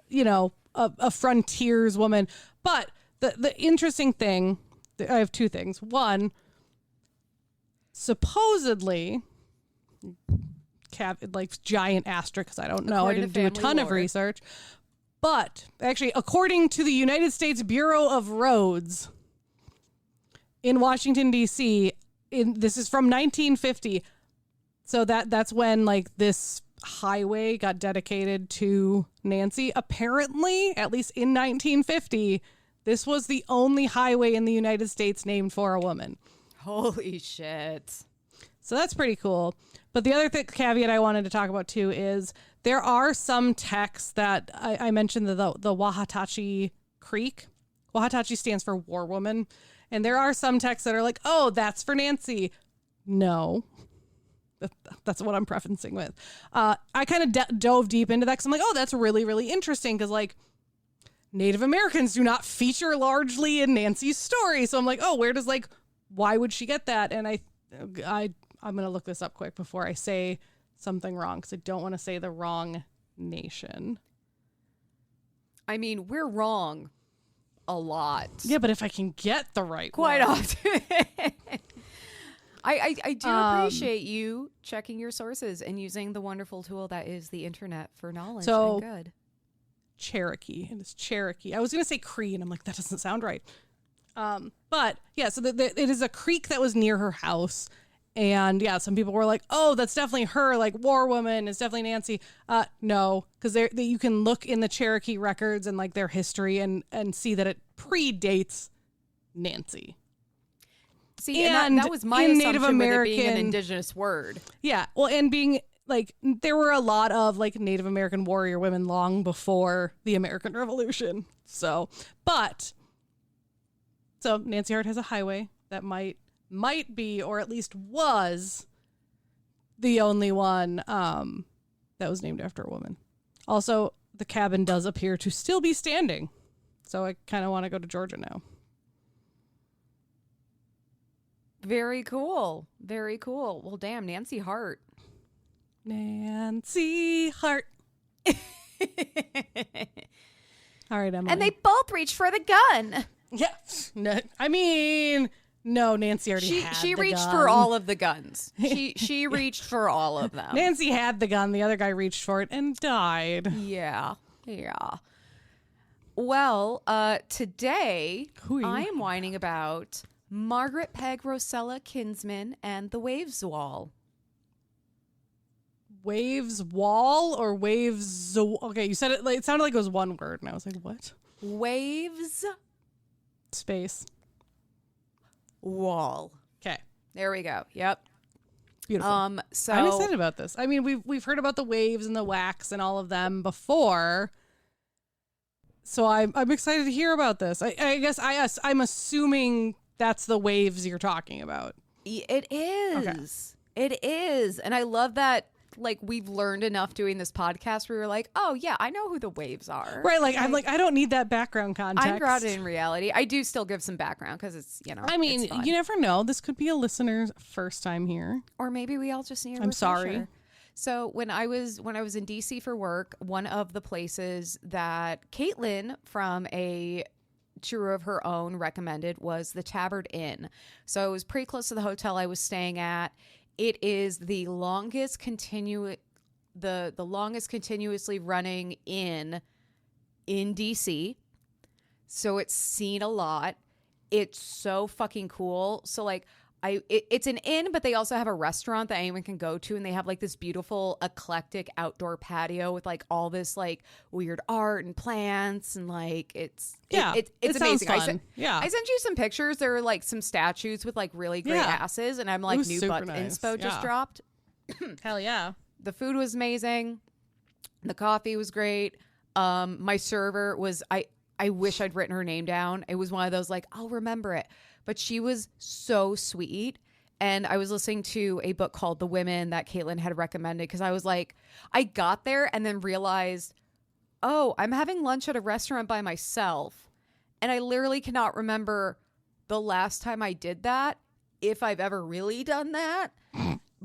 S5: you know, a frontiers woman. But the interesting thing, I have two things. One, supposedly, like giant asterisk, because I don't know.
S4: According
S5: I
S4: to
S5: didn't do a ton
S4: family
S5: of
S4: lore.
S5: research. But actually, according to the United States Bureau of Roads in Washington, D.C., this is from 1950. So that's when like this highway got dedicated to Nancy. Apparently, at least in 1950, this was the only highway in the United States named for a woman.
S4: Holy shit.
S5: So that's pretty cool. But the other caveat I wanted to talk about too is there are some texts that I mentioned the Wahatachi Creek. Wahatachi stands for war woman. And there are some texts that are like, oh, that's for Nancy. No. That's what I'm prefacing with. I kind of dove deep into that because I'm like, oh, that's really, really interesting because like Native Americans do not feature largely in Nancy's story. So I'm like, oh, where does like, why would she get that? And I'm going to look this up quick before I say something wrong because I don't want to say the wrong nation.
S4: I mean, we're wrong a lot.
S5: Yeah, but if I can get the right
S4: Quite
S5: one.
S4: often. I do appreciate you checking your sources and using the wonderful tool that is the internet for knowledge.
S5: So-
S4: and good.
S5: Cherokee. And it's Cherokee. I was going to say Cree, and I'm like, that doesn't sound right. But yeah, so it is a creek that was near her house. And yeah, some people were like, oh, that's definitely her, like war woman. It's definitely Nancy. No, because you can look in the Cherokee records and like their history and see that it predates Nancy.
S4: See, and that was my
S5: in
S4: assumption
S5: Native
S4: with it being an
S5: American-
S4: indigenous word.
S5: Yeah, well, and being like, there were a lot of like Native American warrior women long before the American Revolution. So Nancy Hart has a highway that might be, or at least was, the only one that was named after a woman. Also, the cabin does appear to still be standing. So I kind of want to go to Georgia now.
S4: Very cool. Very cool. Well, damn, Nancy Hart.
S5: Nancy Hart. All right, Emily.
S4: And they both reached for the gun.
S5: Yeah. No, I mean, no, Nancy already had
S4: She
S5: the
S4: reached
S5: gun.
S4: for all of the guns. She reached for all of them.
S5: Nancy had the gun. The other guy reached for it and died.
S4: Yeah. Well, today
S5: Who are you?
S4: I am whining about Margaret Peg Rosella Kinsman and the Waves Wall.
S5: Waves wall or waves? Okay, you said it. Like, it sounded like it was one word, and I was like, what?
S4: Waves
S5: Space.
S4: Wall.
S5: Okay,
S4: There we go. Yep.
S5: beautiful.
S4: So
S5: I'm excited about this. I mean, we've heard about the waves and the wax and all of them before. So I'm excited to hear about this. I guess I'm assuming that's the waves you're talking about.
S4: It is. It is. And I love that, like, we've learned enough doing this podcast where we're like, oh, yeah, I know who the waves are.
S5: Right. Like, I'm like, I don't need that background context.
S4: I'm grounded in reality. I do still give some background because it's, you know,
S5: I mean,
S4: it's fun.
S5: you never know. This could be a listener's first time here.
S4: Or maybe we all just need a
S5: I'm
S4: refresher.
S5: sorry.
S4: So when I was in DC for work, one of the places that Caitlin from a tour of her own recommended was the Tabbard Inn. So it was pretty close to the hotel I was staying at. It is the longest the longest continuously running inn in DC. So it's seen a lot. It's so fucking cool. So like it's an inn, but they also have a restaurant that anyone can go to, and they have like this beautiful eclectic outdoor patio with like all this like weird art and plants, and like it's
S5: it sounds
S4: amazing.
S5: fun.
S4: I sent you some pictures. There are like some statues with like really great asses, and I'm like,
S5: was
S4: new
S5: super
S4: butt
S5: nice.
S4: inspo just
S5: Yeah.
S4: dropped.
S5: Hell yeah.
S4: The food was amazing. The coffee was great. My server was I wish I'd written her name down. It was one of those like, I'll remember it. But she was so sweet. And I was listening to a book called The Women that Caitlin had recommended, because I was like, I got there and then realized, oh, I'm having lunch at a restaurant by myself. And I literally cannot remember the last time I did that, if I've ever really done that.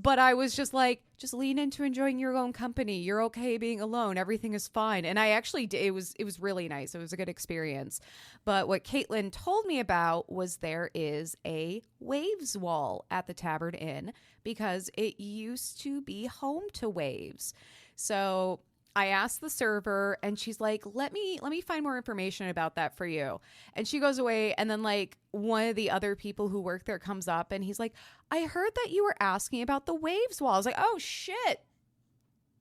S4: But I was just like, just lean into enjoying your own company. You're okay being alone. Everything is fine. And I actually did. It was really nice. It was a good experience. But what Caitlin told me about was there is a waves wall at the Tabbard Inn because it used to be home to waves. So I asked the server and she's like, let me find more information about that for you. And she goes away, and then like one of the other people who work there comes up and he's like, I heard that you were asking about the waves wall. I was like, oh shit.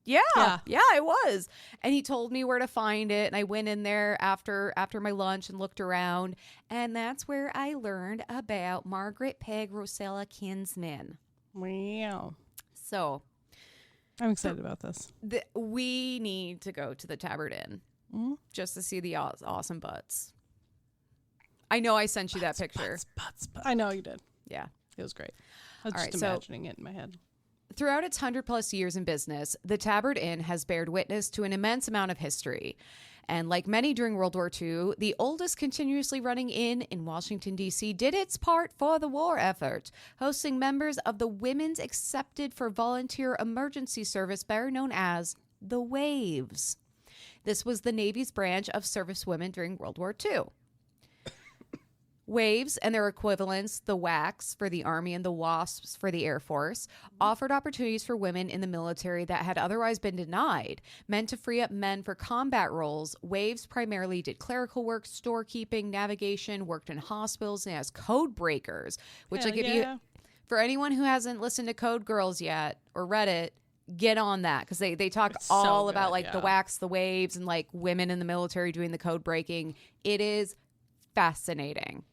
S4: Yeah, I was. And he told me where to find it. And I went in there after my lunch and looked around. And that's where I learned about Margaret Peg Rosella Kinsman.
S5: Wow.
S4: So
S5: I'm excited about this.
S4: We need to go to the Tabbard Inn just to see the awesome butts. I know I sent you that picture.
S5: Butts. I know you did.
S4: Yeah.
S5: It was great. I was
S4: All
S5: just
S4: right,
S5: imagining it in my head.
S4: Throughout its 100+ years in business, the Tabbard Inn has bared witness to an immense amount of history. And like many during World War II, the oldest continuously running inn in Washington, D.C. did its part for the war effort, hosting members of the Women's Accepted for Volunteer Emergency Service, better known as the Waves. This was the Navy's branch of servicewomen during World War II. Waves and their equivalents, the WACs for the Army and the WASPs for the Air Force, offered opportunities for women in the military that had otherwise been denied. Meant to free up men for combat roles, Waves primarily did clerical work, storekeeping, navigation, worked in hospitals, and as code breakers, which you, for anyone who hasn't listened to Code Girls yet or read it, get on that, because they talk all about like the WACs, the Waves, and like women in the military doing the code breaking. It is fascinating.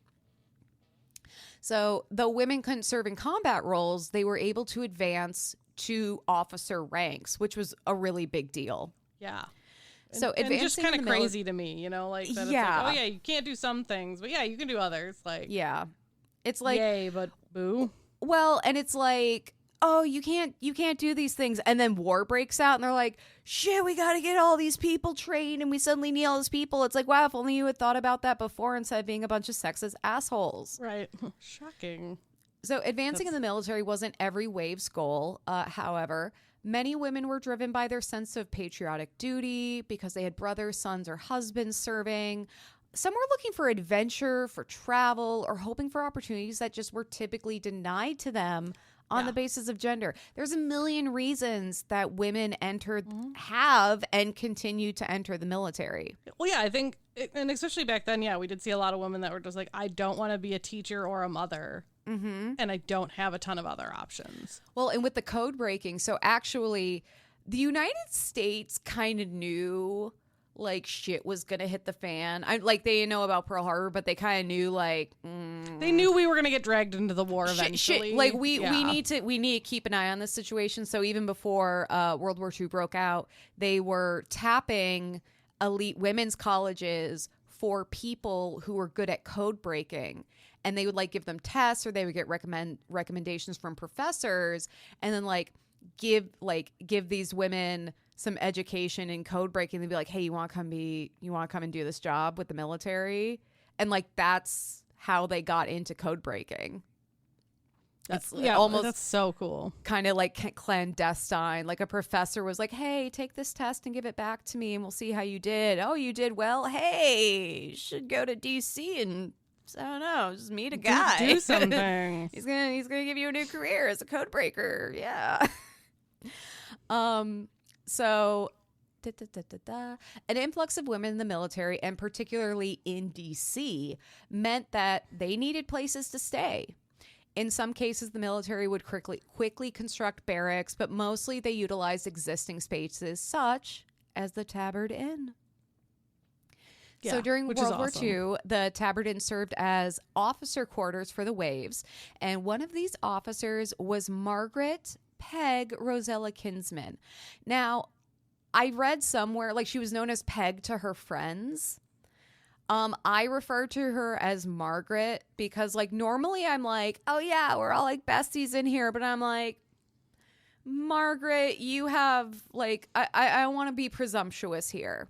S4: So though women couldn't serve in combat roles, they were able to advance to officer ranks, which was a really big deal.
S5: Yeah.
S4: So
S5: and just kind of crazy to me, you know, like that. It's like, oh yeah, you can't do some things, but yeah, you can do others. Like,
S4: yeah, it's like,
S5: yay, but boo.
S4: Well, and it's like, oh, you can't do these things. And then war breaks out and they're like, shit, we got to get all these people trained and we suddenly need all these people. It's like, wow, if only you had thought about that before instead of being a bunch of sexist assholes.
S5: Right. Shocking.
S4: So advancing in the military wasn't every wave's goal. However, many women were driven by their sense of patriotic duty because they had brothers, sons, or husbands serving. Some were looking for adventure, for travel, or hoping for opportunities that just were typically denied to them on the basis of gender. There's a million reasons that women have and continue to enter the military.
S5: Well, yeah, I think, and especially back then, we did see a lot of women that were just like, I don't want to be a teacher or a mother, and I don't have a ton of other options.
S4: Well, and with the code breaking, so actually, the United States kind of knew like shit was gonna hit the fan. They didn't know about Pearl Harbor, but they kind of knew
S5: they knew we were gonna get dragged into the war eventually.
S4: We need to keep an eye on this situation. So even before World War II broke out, they were tapping elite women's colleges for people who were good at code breaking, and they would give them tests, or they would get recommendations from professors, and then give these women some education in code breaking. They'd be like, hey, you want to come and do this job with the military? And that's how they got into code breaking.
S5: That's almost, that's so cool.
S4: Kind of like clandestine. Like a professor was like, hey, take this test and give it back to me and we'll see how you did. Oh, you did well. Hey, you should go to DC and I don't know, just meet a guy.
S5: Do something.
S4: he's gonna give you a new career as a code breaker. Yeah. So, an influx of women in the military, and particularly in DC, meant that they needed places to stay. In some cases, the military would quickly construct barracks, but mostly they utilized existing spaces, such as the Tabbard Inn.
S5: Yeah,
S4: so during World War
S5: awesome.
S4: II, the Tabbard Inn served as officer quarters for the Waves, and one of these officers was Margaret Peg Rosella Kinsman. Now, I read somewhere she was known as Peg to her friends. I refer to her as Margaret because normally I'm like, oh yeah, we're all besties in here, but I'm like, Margaret, you have I want to be presumptuous here.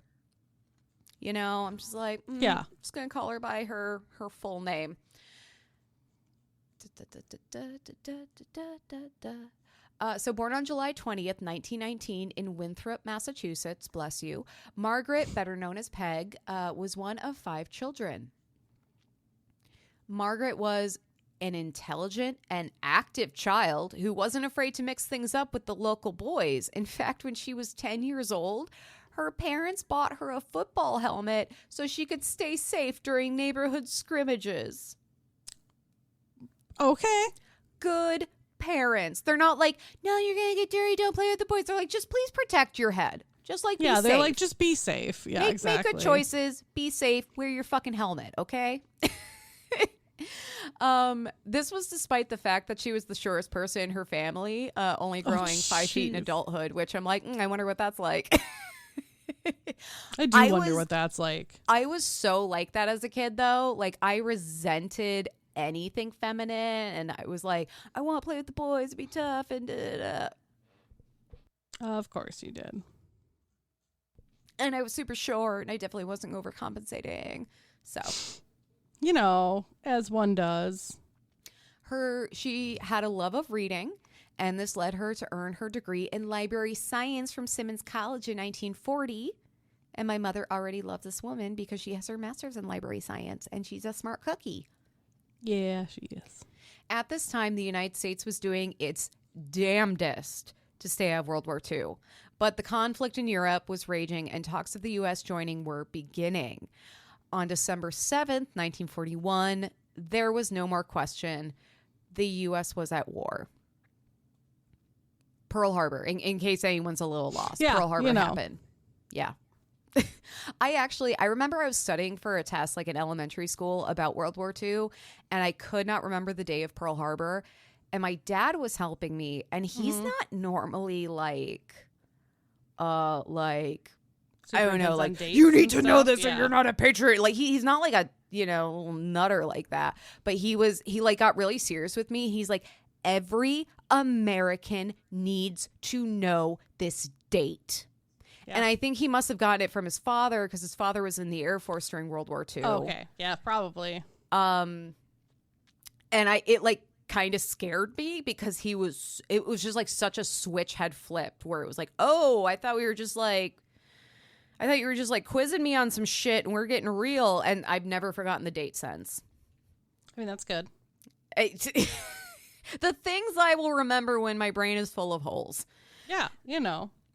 S4: You know, I'm just like, I'm just gonna call her by her full name. So born on July 20th, 1919 in Winthrop, Massachusetts, bless you, Margaret, better known as Peg, was one of 5 children. Margaret was an intelligent and active child who wasn't afraid to mix things up with the local boys. In fact, when she was 10 years old, her parents bought her a football helmet so she could stay safe during neighborhood scrimmages.
S5: Okay.
S4: Good parents. They're not like, no, you're going to get dirty, don't play with the boys. They're like, just please protect your head. Just like, be safe.
S5: They're like, just be safe. Yeah, exactly.
S4: Make good choices. Be safe. Wear your fucking helmet, okay? This was despite the fact that she was the shortest person in her family, only growing 5 feet in adulthood, which I'm like, I wonder what that's like.
S5: I do wonder what that's like.
S4: I was so like that as a kid, though. Like, I resented anything feminine, and I was like, I want to play with the boys, be tough, and da-da-da.
S5: Of course you did.
S4: And I was super short, and I definitely wasn't overcompensating. So,
S5: you know, as one does.
S4: She had a love of reading, and this led her to earn her degree in library science from Simmons College in 1940. And my mother already loves this woman because she has her master's in library science, and she's a smart cookie.
S5: Yeah, she is.
S4: At this time, the United States was doing its damnedest to stay out of World War II. But the conflict in Europe was raging, and talks of the U.S. joining were beginning. On December 7th, 1941, there was no more question. The U.S. was at war. Pearl Harbor, in case anyone's a little lost.
S5: Yeah,
S4: Pearl Harbor happened. Yeah. I remember I was studying for a test like in elementary school about World War II, and I could not remember the day of Pearl Harbor. And my dad was helping me, and he's not normally like I don't know, like, you need to know this or you're not a patriot. Like, he's not like a, little nutter like that. But he like got really serious with me. He's like, every American needs to know this date. Yeah. And I think he must have gotten it from his father, because his father was in the Air Force during World War II.
S5: Oh, okay. Yeah, probably.
S4: And it like kind of scared me, because it was just like such a switch had flipped where it was like, oh, I thought you were just like quizzing me on some shit and we're getting real. And I've never forgotten the date since.
S5: I mean, that's good.
S4: The things I will remember when my brain is full of holes.
S5: Yeah,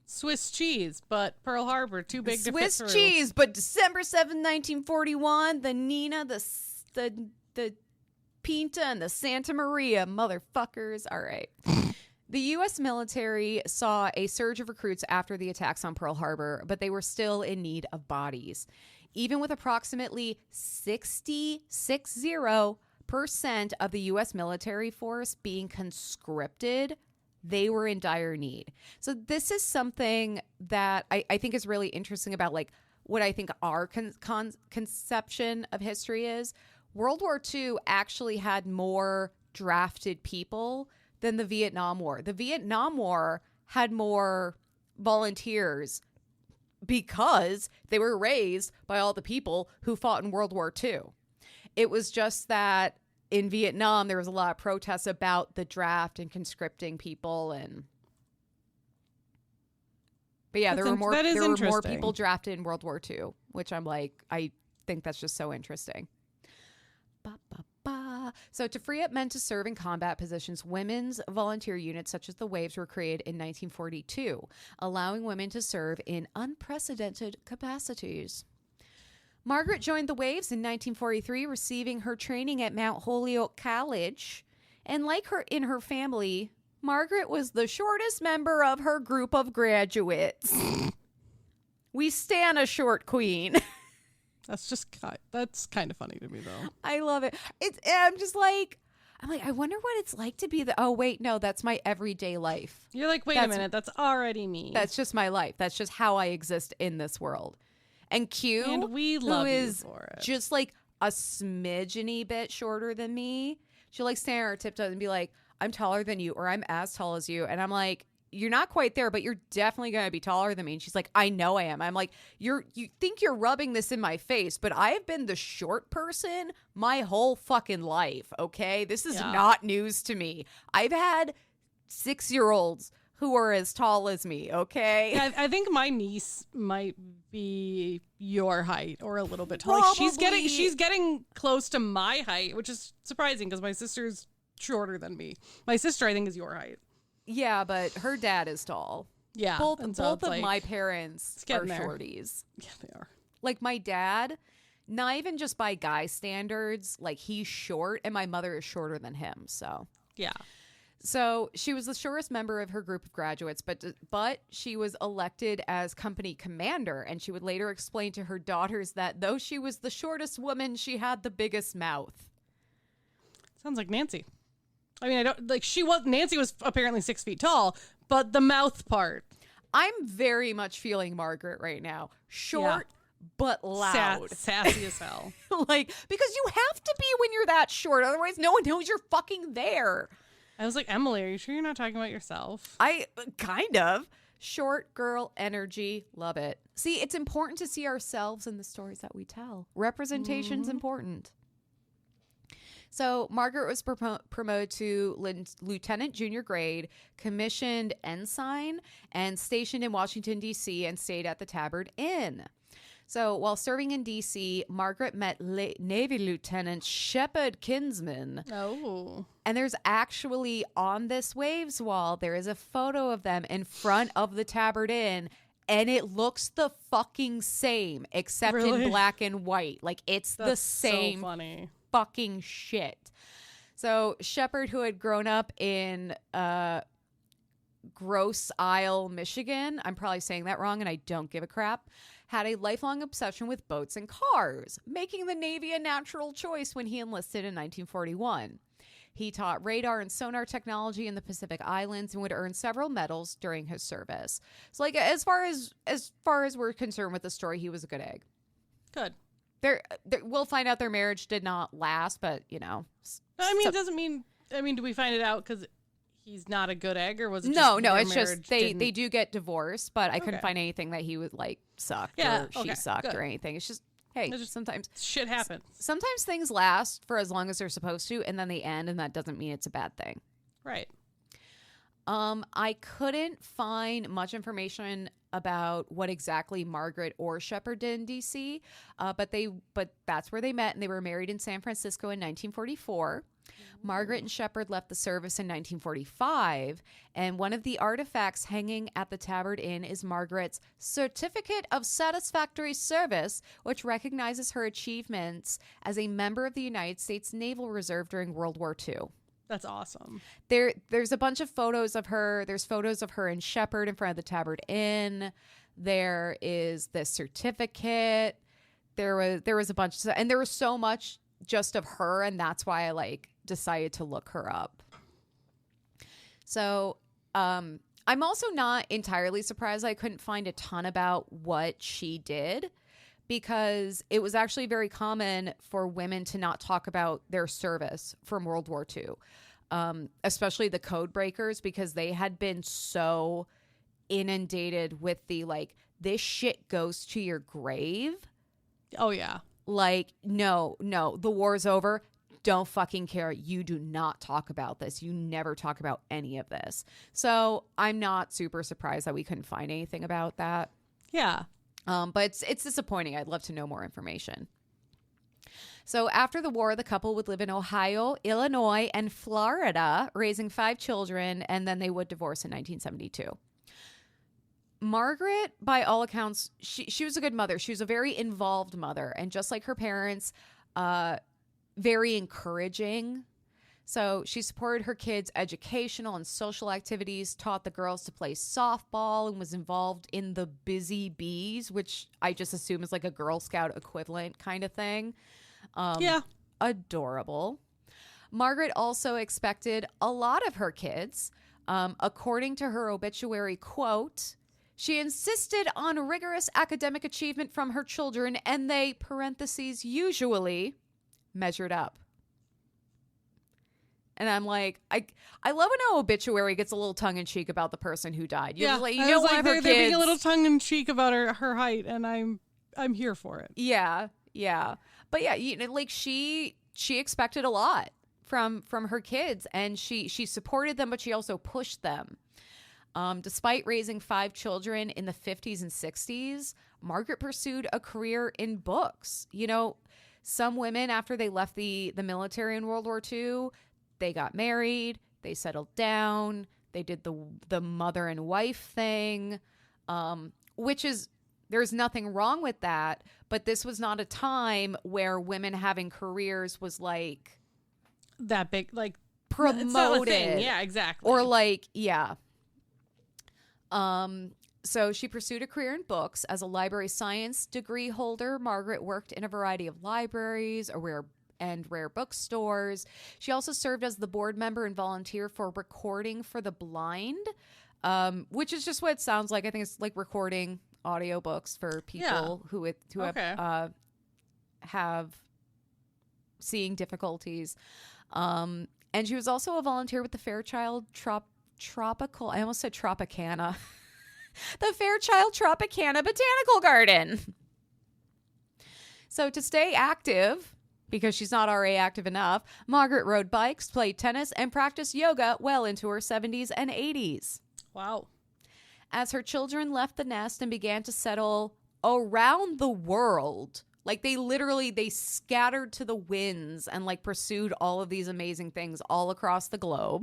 S5: Swiss cheese, but Pearl Harbor, too big to fit through.
S4: Swiss cheese, but December 7th, 1941, the Nina, the Pinta, and the Santa Maria, motherfuckers. All right. The U.S. military saw a surge of recruits after the attacks on Pearl Harbor, but they were still in need of bodies. Even with approximately 60% of the U.S. military force being conscripted, they were in dire need. So this is something that I think is really interesting about like what I think our conception of history is. World War II actually had more drafted people than the Vietnam War. The Vietnam War had more volunteers because they were raised by all the people who fought in World War II. It was just that in Vietnam, there was a lot of protests about the draft and conscripting people, but yeah, there were more people drafted in World War II, which I'm like, I think that's just so interesting. So to free up men to serve in combat positions, women's volunteer units such as the Waves were created in 1942, allowing women to serve in unprecedented capacities. Margaret joined the Waves in 1943, receiving her training at Mount Holyoke College. And like her in her family, Margaret was the shortest member of her group of graduates. We stan a short queen.
S5: That's kind of funny to me, though.
S4: I love it. I'm like, I wonder what it's like to be oh, wait, no, that's my everyday life.
S5: You're like, wait a minute, that's already me.
S4: That's just my life. That's just how I exist in this world. And Q,
S5: and we love
S4: who is
S5: you for it.
S4: Just like a smidgeny bit shorter than me, she'll like stand on her tiptoes and be like, I'm taller than you, or I'm as tall as you. And I'm like, you're not quite there, but you're definitely going to be taller than me. And she's like, I know I am. I'm like, you think you're rubbing this in my face, but I've been the short person my whole fucking life, okay? This is not news to me. I've had 6-year-olds who are as tall as me, okay?
S5: Yeah, I think my niece might be your height or a little bit taller. Like, she's getting close to my height, which is surprising because my sister's shorter than me. My sister, I think, is your height.
S4: Yeah, but her dad is tall.
S5: Yeah.
S4: Both
S5: so
S4: of my parents are shorties.
S5: Yeah, they are.
S4: Like my dad, not even just by guy standards, like he's short and my mother is shorter than him. So
S5: yeah.
S4: So she was the shortest member of her group of graduates, but she was elected as company commander, and she would later explain to her daughters that though she was the shortest woman, she had the biggest mouth.
S5: Sounds like Nancy. I mean, I don't like Nancy was apparently 6 feet tall, but the mouth part.
S4: I'm very much feeling Margaret right now. Short, but loud.
S5: Sassy as hell.
S4: Like, because you have to be when you're that short. Otherwise, no one knows you're fucking there.
S5: I was like, Emily, are you sure you're not talking about yourself?
S4: I kind of. Short girl energy. Love it. See, it's important to see ourselves in the stories that we tell. Representation's important. So Margaret was promoted to lieutenant junior grade, commissioned ensign, and stationed in Washington, D.C., and stayed at the Tabbard Inn. So while serving in D.C., Margaret met Navy Lieutenant Shepard Kinsman.
S5: Oh.
S4: And there's actually on this waves wall, there is a photo of them in front of the Tabbard Inn, and it looks the fucking same, except in black and white. Like, it's the same
S5: so funny.
S4: Fucking shit. So Shepard, who had grown up in Grosse Isle, Michigan, I'm probably saying that wrong and I don't give a crap, had a lifelong obsession with boats and cars, making the Navy a natural choice when he enlisted in 1941. He taught radar and sonar technology in the Pacific Islands and would earn several medals during his service. So, like, as far as we're concerned with the story, he was a good egg.
S5: Good.
S4: We'll find out their marriage did not last, but, you know.
S5: I mean, it doesn't mean, do we find it out because he's not a good egg, or was it
S4: No,
S5: just
S4: it's just they do get divorced, but I couldn't find anything that he would, like, sucked or she sucked or anything. It's just, hey, sometimes
S5: shit happens.
S4: Sometimes things last for as long as they're supposed to, and then they end, and that doesn't mean it's a bad thing.
S5: Right.
S4: I couldn't find much information about what exactly Margaret or Shepard did in D.C., but that's where they met, and they were married in San Francisco in 1944. Margaret and Shepard left the service in 1945, and one of the artifacts hanging at the Tabbard Inn is Margaret's Certificate of Satisfactory Service, which recognizes her achievements as a member of the United States Naval Reserve during World War II.
S5: That's awesome.
S4: There's a bunch of photos of her. There's photos of her and Shepard in front of the Tabbard Inn. There is the certificate. There was a bunch of, and there was so much just of her, and that's why I decided to look her up. So I'm also not entirely surprised I couldn't find a ton about what she did, because it was actually very common for women to not talk about their service from World War II, especially the code breakers, because they had been so inundated with the, this shit goes to your grave.
S5: Oh, yeah.
S4: No, the war's over. Don't fucking care. You do not talk about this. You never talk about any of this. So I'm not super surprised that we couldn't find anything about that.
S5: Yeah.
S4: But it's disappointing. I'd love to know more information. So after the war, the couple would live in Ohio, Illinois, and Florida, raising 5 children, and then they would divorce in 1972. Margaret, by all accounts, she was a good mother. She was a very involved mother, and just like her parents, very encouraging. So she supported her kids' educational and social activities, taught the girls to play softball, and was involved in the Busy Bees, which I just assume is like a Girl Scout equivalent kind of thing.
S5: Yeah.
S4: Adorable. Margaret also expected a lot of her kids. According to her obituary, quote, she insisted on rigorous academic achievement from her children, and they, parentheses, usually measured up. And I'm like, I love when an obituary gets a little tongue-in-cheek about the person who died.
S5: Yeah, they're being a little tongue-in-cheek about her height, and I'm here for it.
S4: Yeah. But yeah, she expected a lot from her kids, and she supported them, but she also pushed them. Despite raising 5 children in the 50s and 60s, Margaret pursued a career in books. You know, some women, after they left the military in World War II, they got married, they settled down, they did the mother and wife thing, which is, there's nothing wrong with that, but this was not a time where women having careers was like
S5: that big, like
S4: promoted.
S5: It's not a thing. Yeah, exactly.
S4: Or like, yeah. So she pursued a career in books. As a library science degree holder, Margaret worked in a variety of libraries, rare bookstores. She also served as the board member and volunteer for Recording for the Blind, which is just what it sounds like. I think it's like recording audiobooks for people who have seeing difficulties. And she was also a volunteer with the Fairchild Tropical, I almost said Tropicana. The Fairchild Tropicana Botanical Garden. So to stay active, because she's not already active enough, Margaret rode bikes, played tennis, and practiced yoga well into her 70s and 80s.
S5: Wow.
S4: As her children left the nest and began to settle around the world, like they scattered to the winds and like pursued all of these amazing things all across the globe.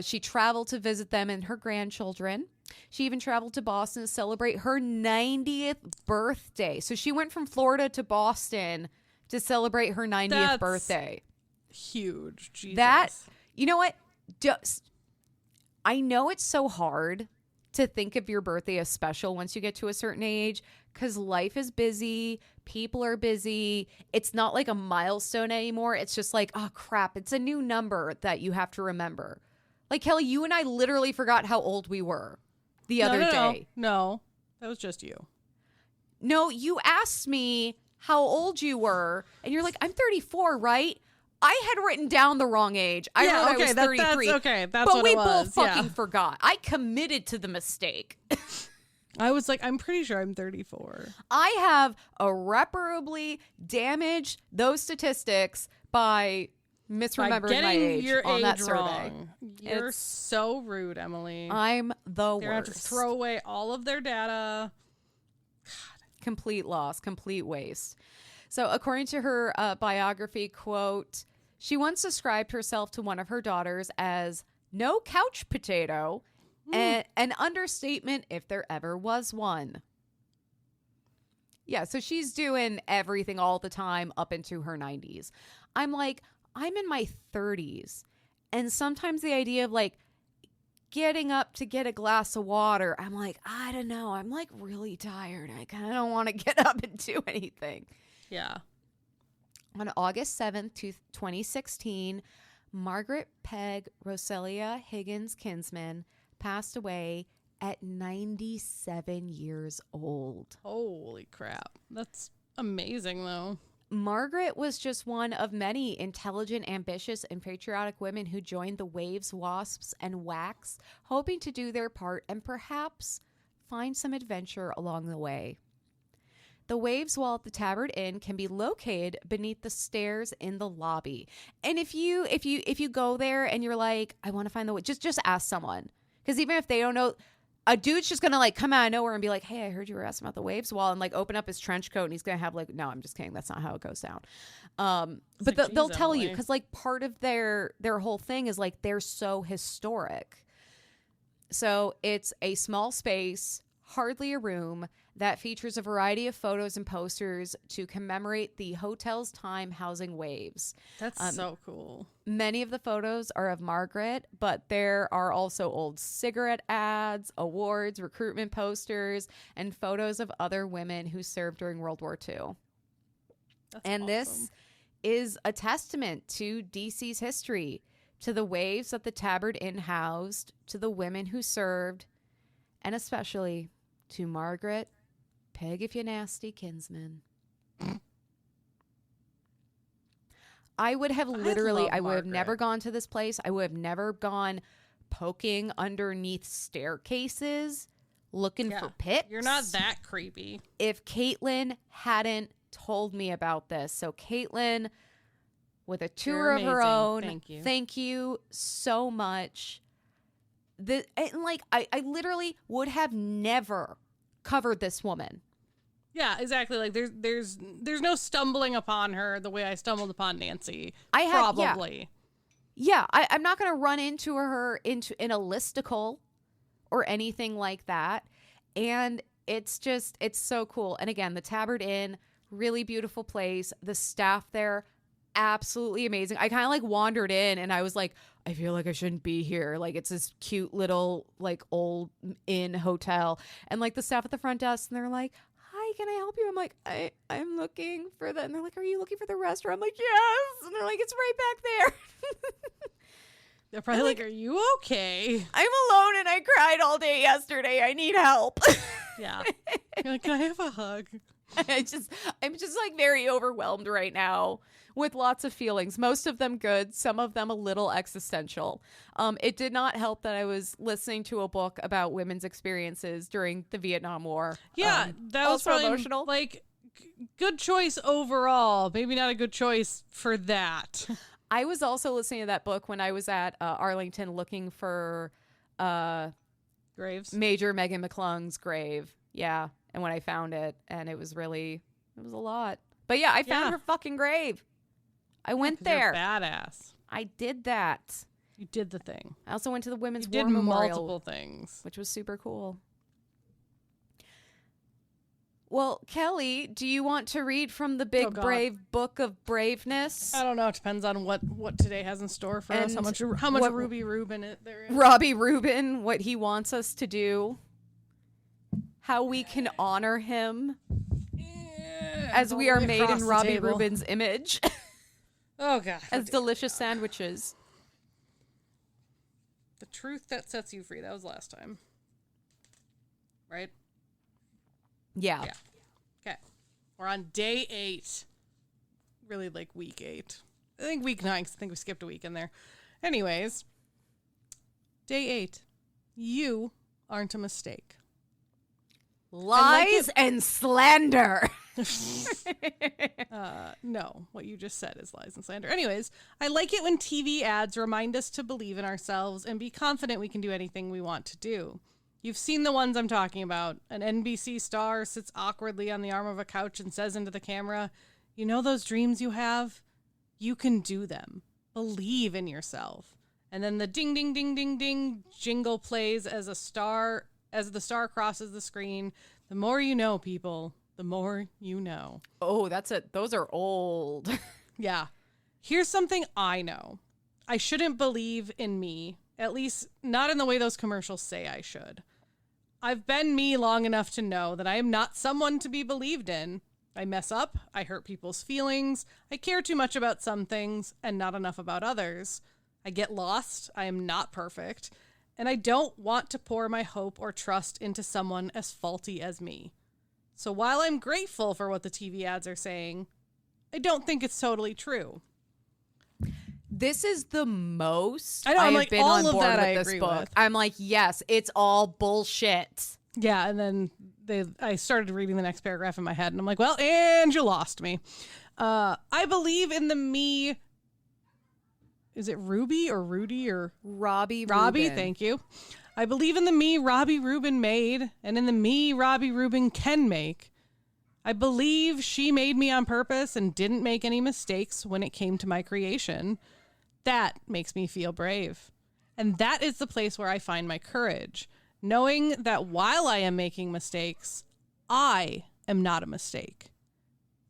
S4: She traveled to visit them and her grandchildren. She even traveled to Boston to celebrate her 90th birthday. So she went from Florida to Boston to celebrate her 90th birthday.
S5: Huge. Jesus.
S4: That, you know what? I know it's so hard to think of your birthday as special once you get to a certain age, because life is busy, people are busy. It's not like a milestone anymore. It's just like, oh crap, it's a new number that you have to remember. Like, Kelley, you and I literally forgot how old we were the other day.
S5: No, that was just you.
S4: No, you asked me how old you were, and you're like, I'm 34, right? I had written down the wrong age. I wrote I was 33.
S5: That's
S4: but
S5: what
S4: we
S5: it was.
S4: both fucking forgot. I committed to the mistake.
S5: I was like, I'm pretty sure I'm 34.
S4: I have irreparably damaged those statistics by misremembering my age
S5: your
S4: on
S5: age
S4: that survey.
S5: wrong. You're so rude, Emily.
S4: I'm the worst.
S5: They're going to have to throw away all of their data.
S4: Complete loss, complete waste. So according to her biography, quote, she once described herself to one of her daughters as no couch potato, and an understatement if there ever was one. Yeah, so she's doing everything all the time up into her 90s. I'm like, I'm in my 30s, and sometimes the idea of like getting up to get a glass of water, I'm like, I don't know. I'm like really tired. I kind of don't want to get up and do anything.
S5: Yeah.
S4: On August 7th, 2016, Margaret Peg Rosella Kinsman passed away at 97 years old.
S5: Holy crap. That's amazing, though.
S4: Margaret was just one of many intelligent, ambitious, and patriotic women who joined the Waves, Wasps, and WACs, hoping to do their part and perhaps find some adventure along the way. The Waves wall at the Tabbard Inn can be located beneath the stairs in the lobby. And if you go there and you're like, I want to find the way, just ask someone. Because even if they don't know, a dude's just going to like come out of nowhere and be like, hey, I heard you were asking about the Waves wall, and like open up his trench coat and he's going to have like, no, I'm just kidding. That's not how it goes down. But
S5: like,
S4: they'll tell you, because like part of their whole thing is like they're so historic. So it's a small space, hardly a room, that features a variety of photos and posters to commemorate the hotel's time housing Waves.
S5: That's so cool.
S4: Many of the photos are of Margaret, but there are also old cigarette ads, awards, recruitment posters, and photos of other women who served during World War II.
S5: That's
S4: and
S5: awesome.
S4: This is a testament to DC's history, to the Waves that the Tabbard Inn housed, to the women who served, and especially to Margaret Peg if you nasty Kinsman. I would have I would have never gone to this place. I would have never gone poking underneath staircases looking for pics.
S5: You're not that creepy.
S4: If Caitlin hadn't told me about this. So Caitlin, with a tour of her own.
S5: Thank you.
S4: Thank you so much. I literally would have never covered this woman.
S5: Yeah, exactly. Like there's no stumbling upon her the way I stumbled upon Nancy. Probably.
S4: Yeah, I'm not going to run into her in a listicle or anything like that. And it's so cool. And again, the Tabbard Inn, really beautiful place. The staff there, absolutely amazing. I kind of like wandered in and I was like, I feel like I shouldn't be here. Like it's this cute little like old inn hotel. And like the staff at the front desk, and they're like, hi, can I help you? I'm like, I'm looking for that. And they're like, are you looking for the restaurant? I'm like, yes. And they're like, it's right back there.
S5: They're probably like, are you okay?
S4: I'm alone and I cried all day yesterday. I need help.
S5: Yeah. You're like, can I have a hug?
S4: I'm just like very overwhelmed right now with lots of feelings. Most of them good, some of them a little existential. It did not help that I was listening to a book about women's experiences during the Vietnam War.
S5: Yeah, that was
S4: also
S5: probably
S4: emotional.
S5: Like, good choice overall. Maybe not a good choice for that.
S4: I was also listening to that book when I was at Arlington looking for
S5: Graves.
S4: Major Megan McClung's grave. Yeah. And when I found it, and it was a lot. But yeah, I found her fucking grave. I went there.
S5: You're badass.
S4: I did that.
S5: You did the thing.
S4: I also went to the Women's
S5: You
S4: War
S5: did
S4: Memorial,
S5: multiple things.
S4: which was super cool. Well, Kelley, do you want to read from the Big Brave Book of Braveness?
S5: I don't know. It depends on what today has in store for us. How much Ruby Rubin there is.
S4: Robbie Rubin, what he wants us to do. How we can honor him as we are made in Robbie Rubin's image.
S5: Oh, God.
S4: As delicious sandwiches.
S5: The truth that sets you free. That was last time. Right?
S4: Yeah.
S5: Okay. We're on day 8. Really like week 8. I think week 9, 'cause I think we skipped a week in there. Anyways. Day 8. You aren't a mistake.
S4: Lies and slander.
S5: No, what you just said is lies and slander. Anyways, I like it when TV ads remind us to believe in ourselves and be confident we can do anything we want to do. You've seen the ones I'm talking about. An NBC star sits awkwardly on the arm of a couch and says into the camera, you know those dreams you have? You can do them. Believe in yourself. And then the ding, ding, ding, ding, ding jingle plays as the star crosses the screen. The more you know, people, the more you know.
S4: Oh, that's it. Those are old.
S5: Yeah. Here's something I know. I shouldn't believe in me, at least not in the way those commercials say I should. I've been me long enough to know that I am not someone to be believed in. I mess up. I hurt people's feelings. I care too much about some things and not enough about others. I get lost. I am not perfect. And I don't want to pour my hope or trust into someone as faulty as me. So while I'm grateful for what the TV ads are saying, I don't think it's totally true.
S4: This is the most
S5: I know, I'm
S4: have
S5: like,
S4: been
S5: all
S4: on
S5: of
S4: board
S5: that
S4: with
S5: I
S4: this
S5: agree
S4: book.
S5: with.
S4: I'm like, yes, it's all bullshit.
S5: Yeah, and then I started reading the next paragraph in my head, and I'm like, well, and you lost me. I believe in the me. Is it Ruby or Rudy or
S4: Robbie
S5: Rubin. Thank you. I believe in the me Robbie Rubin made, and in the me Robbie Rubin can make. I believe she made me on purpose and didn't make any mistakes when it came to my creation. That makes me feel brave. And that is the place where I find my courage, knowing that while I am making mistakes, I am not a mistake.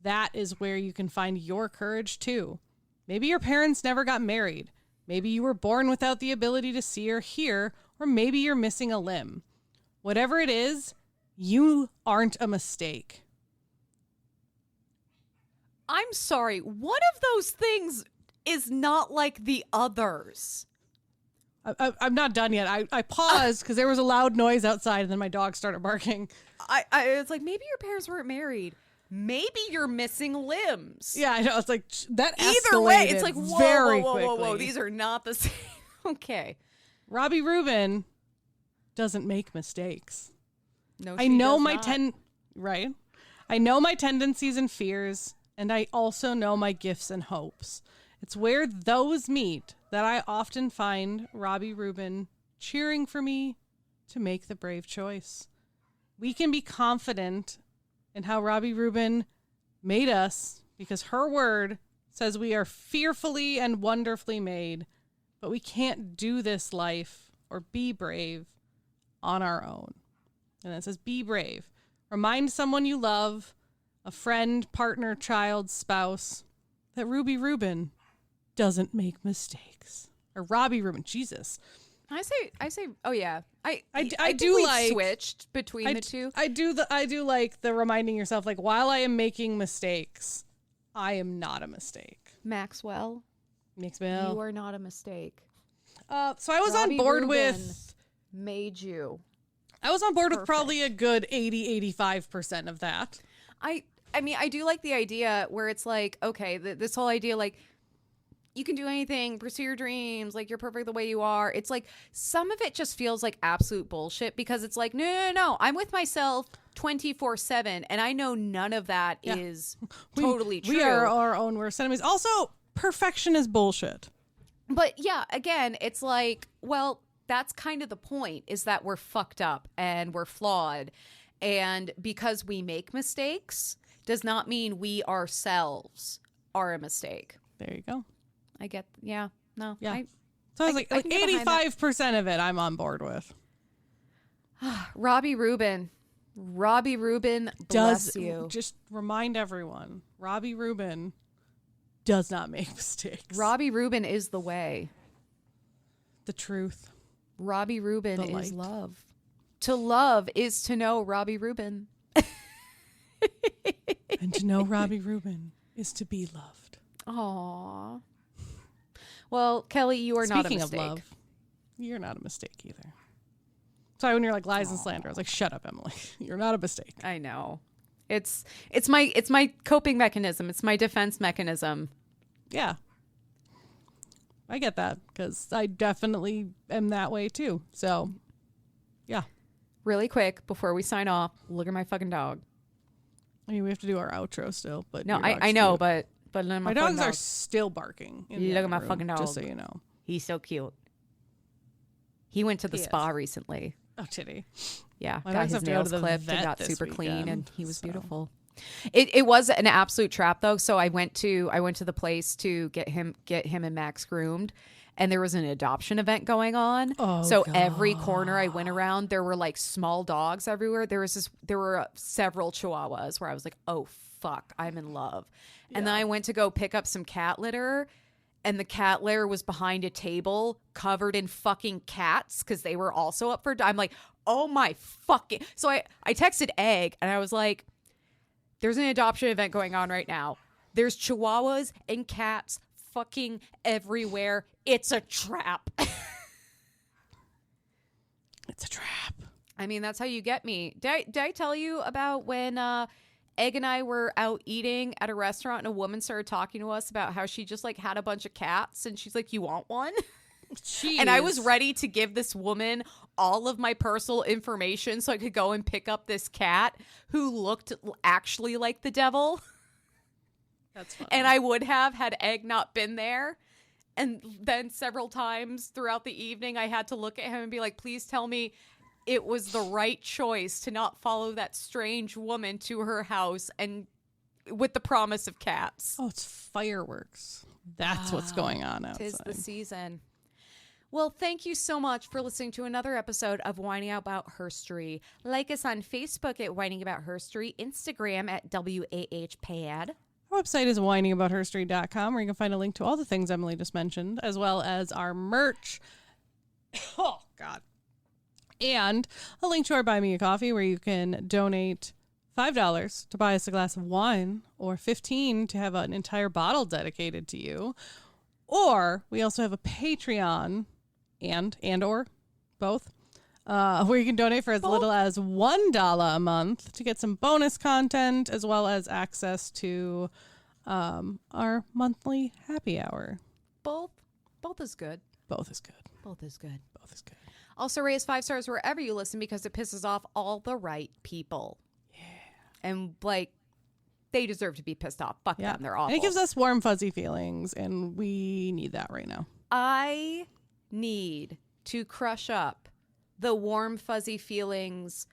S5: That is where you can find your courage too. Maybe your parents never got married. Maybe you were born without the ability to see or hear, or maybe you're missing a limb. Whatever it is, you aren't a mistake.
S4: I'm sorry. One of those things is not like the others.
S5: I'm not done yet. I paused because there was a loud noise outside, and then my dog started barking.
S4: It's like, maybe your parents weren't married. Maybe you're missing limbs.
S5: Yeah, I know. It's like that.
S4: Either way, it's like,
S5: very
S4: whoa.
S5: quickly.
S4: These are not the same. Okay.
S5: Robbie Rubin doesn't make mistakes.
S4: No,
S5: I know my right. I know my tendencies and fears, and I also know my gifts and hopes. It's where those meet that I often find Robbie Rubin cheering for me to make the brave choice. We can be confident in how Robbie Rubin made us because her word says we are fearfully and wonderfully made, but we can't do this life or be brave on our own. And it says, be brave. Remind someone you love, a friend, partner, child, spouse, that Ruby Rubin doesn't make mistakes. Or Robbie Rubin, Jesus.
S4: I say, oh yeah. I
S5: do
S4: think we've
S5: like
S4: switched between the two.
S5: I do like the reminding yourself, like, while I am making mistakes, I am not a mistake.
S4: Maxwell, you are not a mistake.
S5: So I was
S4: Robbie
S5: on board
S4: Rubin
S5: with
S4: made you.
S5: I was on board with probably a good 80-85% of that.
S4: I mean, I do like the idea where it's like, okay, this whole idea, like, you can do anything, pursue your dreams, like, you're perfect the way you are. It's like, some of it just feels like absolute bullshit because it's like, no, I'm with myself 24/7, and I know none of that is totally true.
S5: We are our own worst enemies. Also, perfection is bullshit.
S4: But yeah, again, it's like, well, that's kind of the point, is that we're fucked up and we're flawed. And because we make mistakes does not mean we ourselves are a mistake.
S5: There you go.
S4: I get, yeah, no.
S5: Yeah. So I was like 85% of it I'm on board with.
S4: Robbie Rubin, bless you.
S5: Just remind everyone, Robbie Rubin does not make mistakes.
S4: Robbie Rubin is the way.
S5: The truth.
S4: Robbie Rubin
S5: The
S4: is
S5: light.
S4: love. To love is to know Robbie Rubin.
S5: And to know Robbie Rubin is to be loved.
S4: Aww. Well, Kelley, you are not a
S5: Speaking
S4: mistake.
S5: of love, you're not a mistake either. Sorry, when you're like lies and slander, I was like, shut up, Emily. You're not a mistake.
S4: I know. It's my coping mechanism. It's my defense mechanism.
S5: Yeah. I get that because I definitely am that way too. So, yeah.
S4: Really quick, before we sign off, look at my fucking dog.
S5: I mean, we have to do our outro still, but
S4: No,
S5: your dog's
S4: I know,
S5: cute.
S4: but
S5: My dogs are still barking. In the
S4: Look at
S5: other
S4: my
S5: room,
S4: fucking dog.
S5: Just so you know.
S4: He's so cute. He went to the
S5: He
S4: spa recently.
S5: Oh, titty.
S4: Yeah,
S5: My
S4: got
S5: dogs
S4: his
S5: have to go
S4: nails
S5: to the
S4: clipped and
S5: vet
S4: got
S5: this
S4: super clean,
S5: weekend,
S4: and he was
S5: so.
S4: beautiful. It was an absolute trap though. So I went to the place to get him and Max groomed, and there was an adoption event going on.
S5: Oh,
S4: so every corner I went around, there were like small dogs everywhere. There were several Chihuahuas where I was like, oh fuck, I'm in love. And then I went to go pick up some cat litter, and the cat litter was behind a table covered in fucking cats because they were also up for. I'm like, oh my fucking. So I texted Egg and I was like, there's an adoption event going on right now. There's Chihuahuas and cats fucking everywhere. It's a trap.
S5: It's a trap.
S4: I mean, that's how you get me. Did I tell you about when Egg and I were out eating at a restaurant and a woman started talking to us about how she just like had a bunch of cats and she's like, you want one?
S5: Jeez.
S4: And I was ready to give this woman all of my personal information so I could go and pick up this cat who looked actually like the devil.
S5: That's funny.
S4: And I would have had Egg not been there. And then several times throughout the evening, I had to look at him and be like, please tell me it was the right choice to not follow that strange woman to her house and with the promise of cats.
S5: Oh, it's fireworks. That's what's going on outside.
S4: 'Tis the season. Well, thank you so much for listening to another episode of Whining About Herstory. Like us on Facebook at Whining About Herstory, Instagram at WAHPAD.
S5: Our website is whiningaboutherstory.com, where you can find a link to all the things Emily just mentioned, as well as our merch. Oh, God. And a link to our Buy Me a Coffee, where you can donate $5 to buy us a glass of wine, or $15 to have an entire bottle dedicated to you. Or we also have a Patreon and or both, where you can donate for as little as $1 a month to get some bonus content, as well as access to our monthly happy hour.
S4: Both is good.
S5: Both is good.
S4: Both is good.
S5: Both is good.
S4: Also, rate us 5 stars wherever you listen because it pisses off all the right people. Yeah. And like, they deserve to be pissed off. Fuck them. They're awful.
S5: And it gives us warm, fuzzy feelings, and we need that right now.
S4: I need to crush up the warm, fuzzy feelings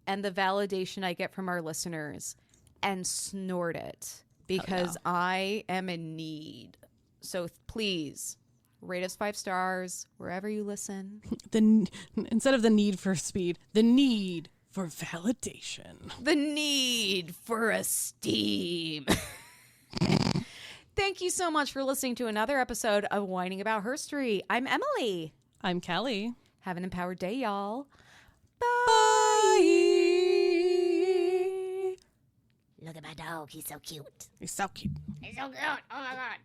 S4: and the validation I get from our listeners and snort it because I am in need. So please rate us 5 stars wherever you listen.
S5: Instead of the need for speed, the need for validation.
S4: The need for esteem. Thank you so much for listening to another episode of Whining About Herstory. I'm Emily.
S5: I'm Kelley.
S4: Have an empowered day, y'all.
S5: Bye.
S1: Look at my dog. He's so cute.
S5: He's so cute.
S1: He's so cute. Oh my God.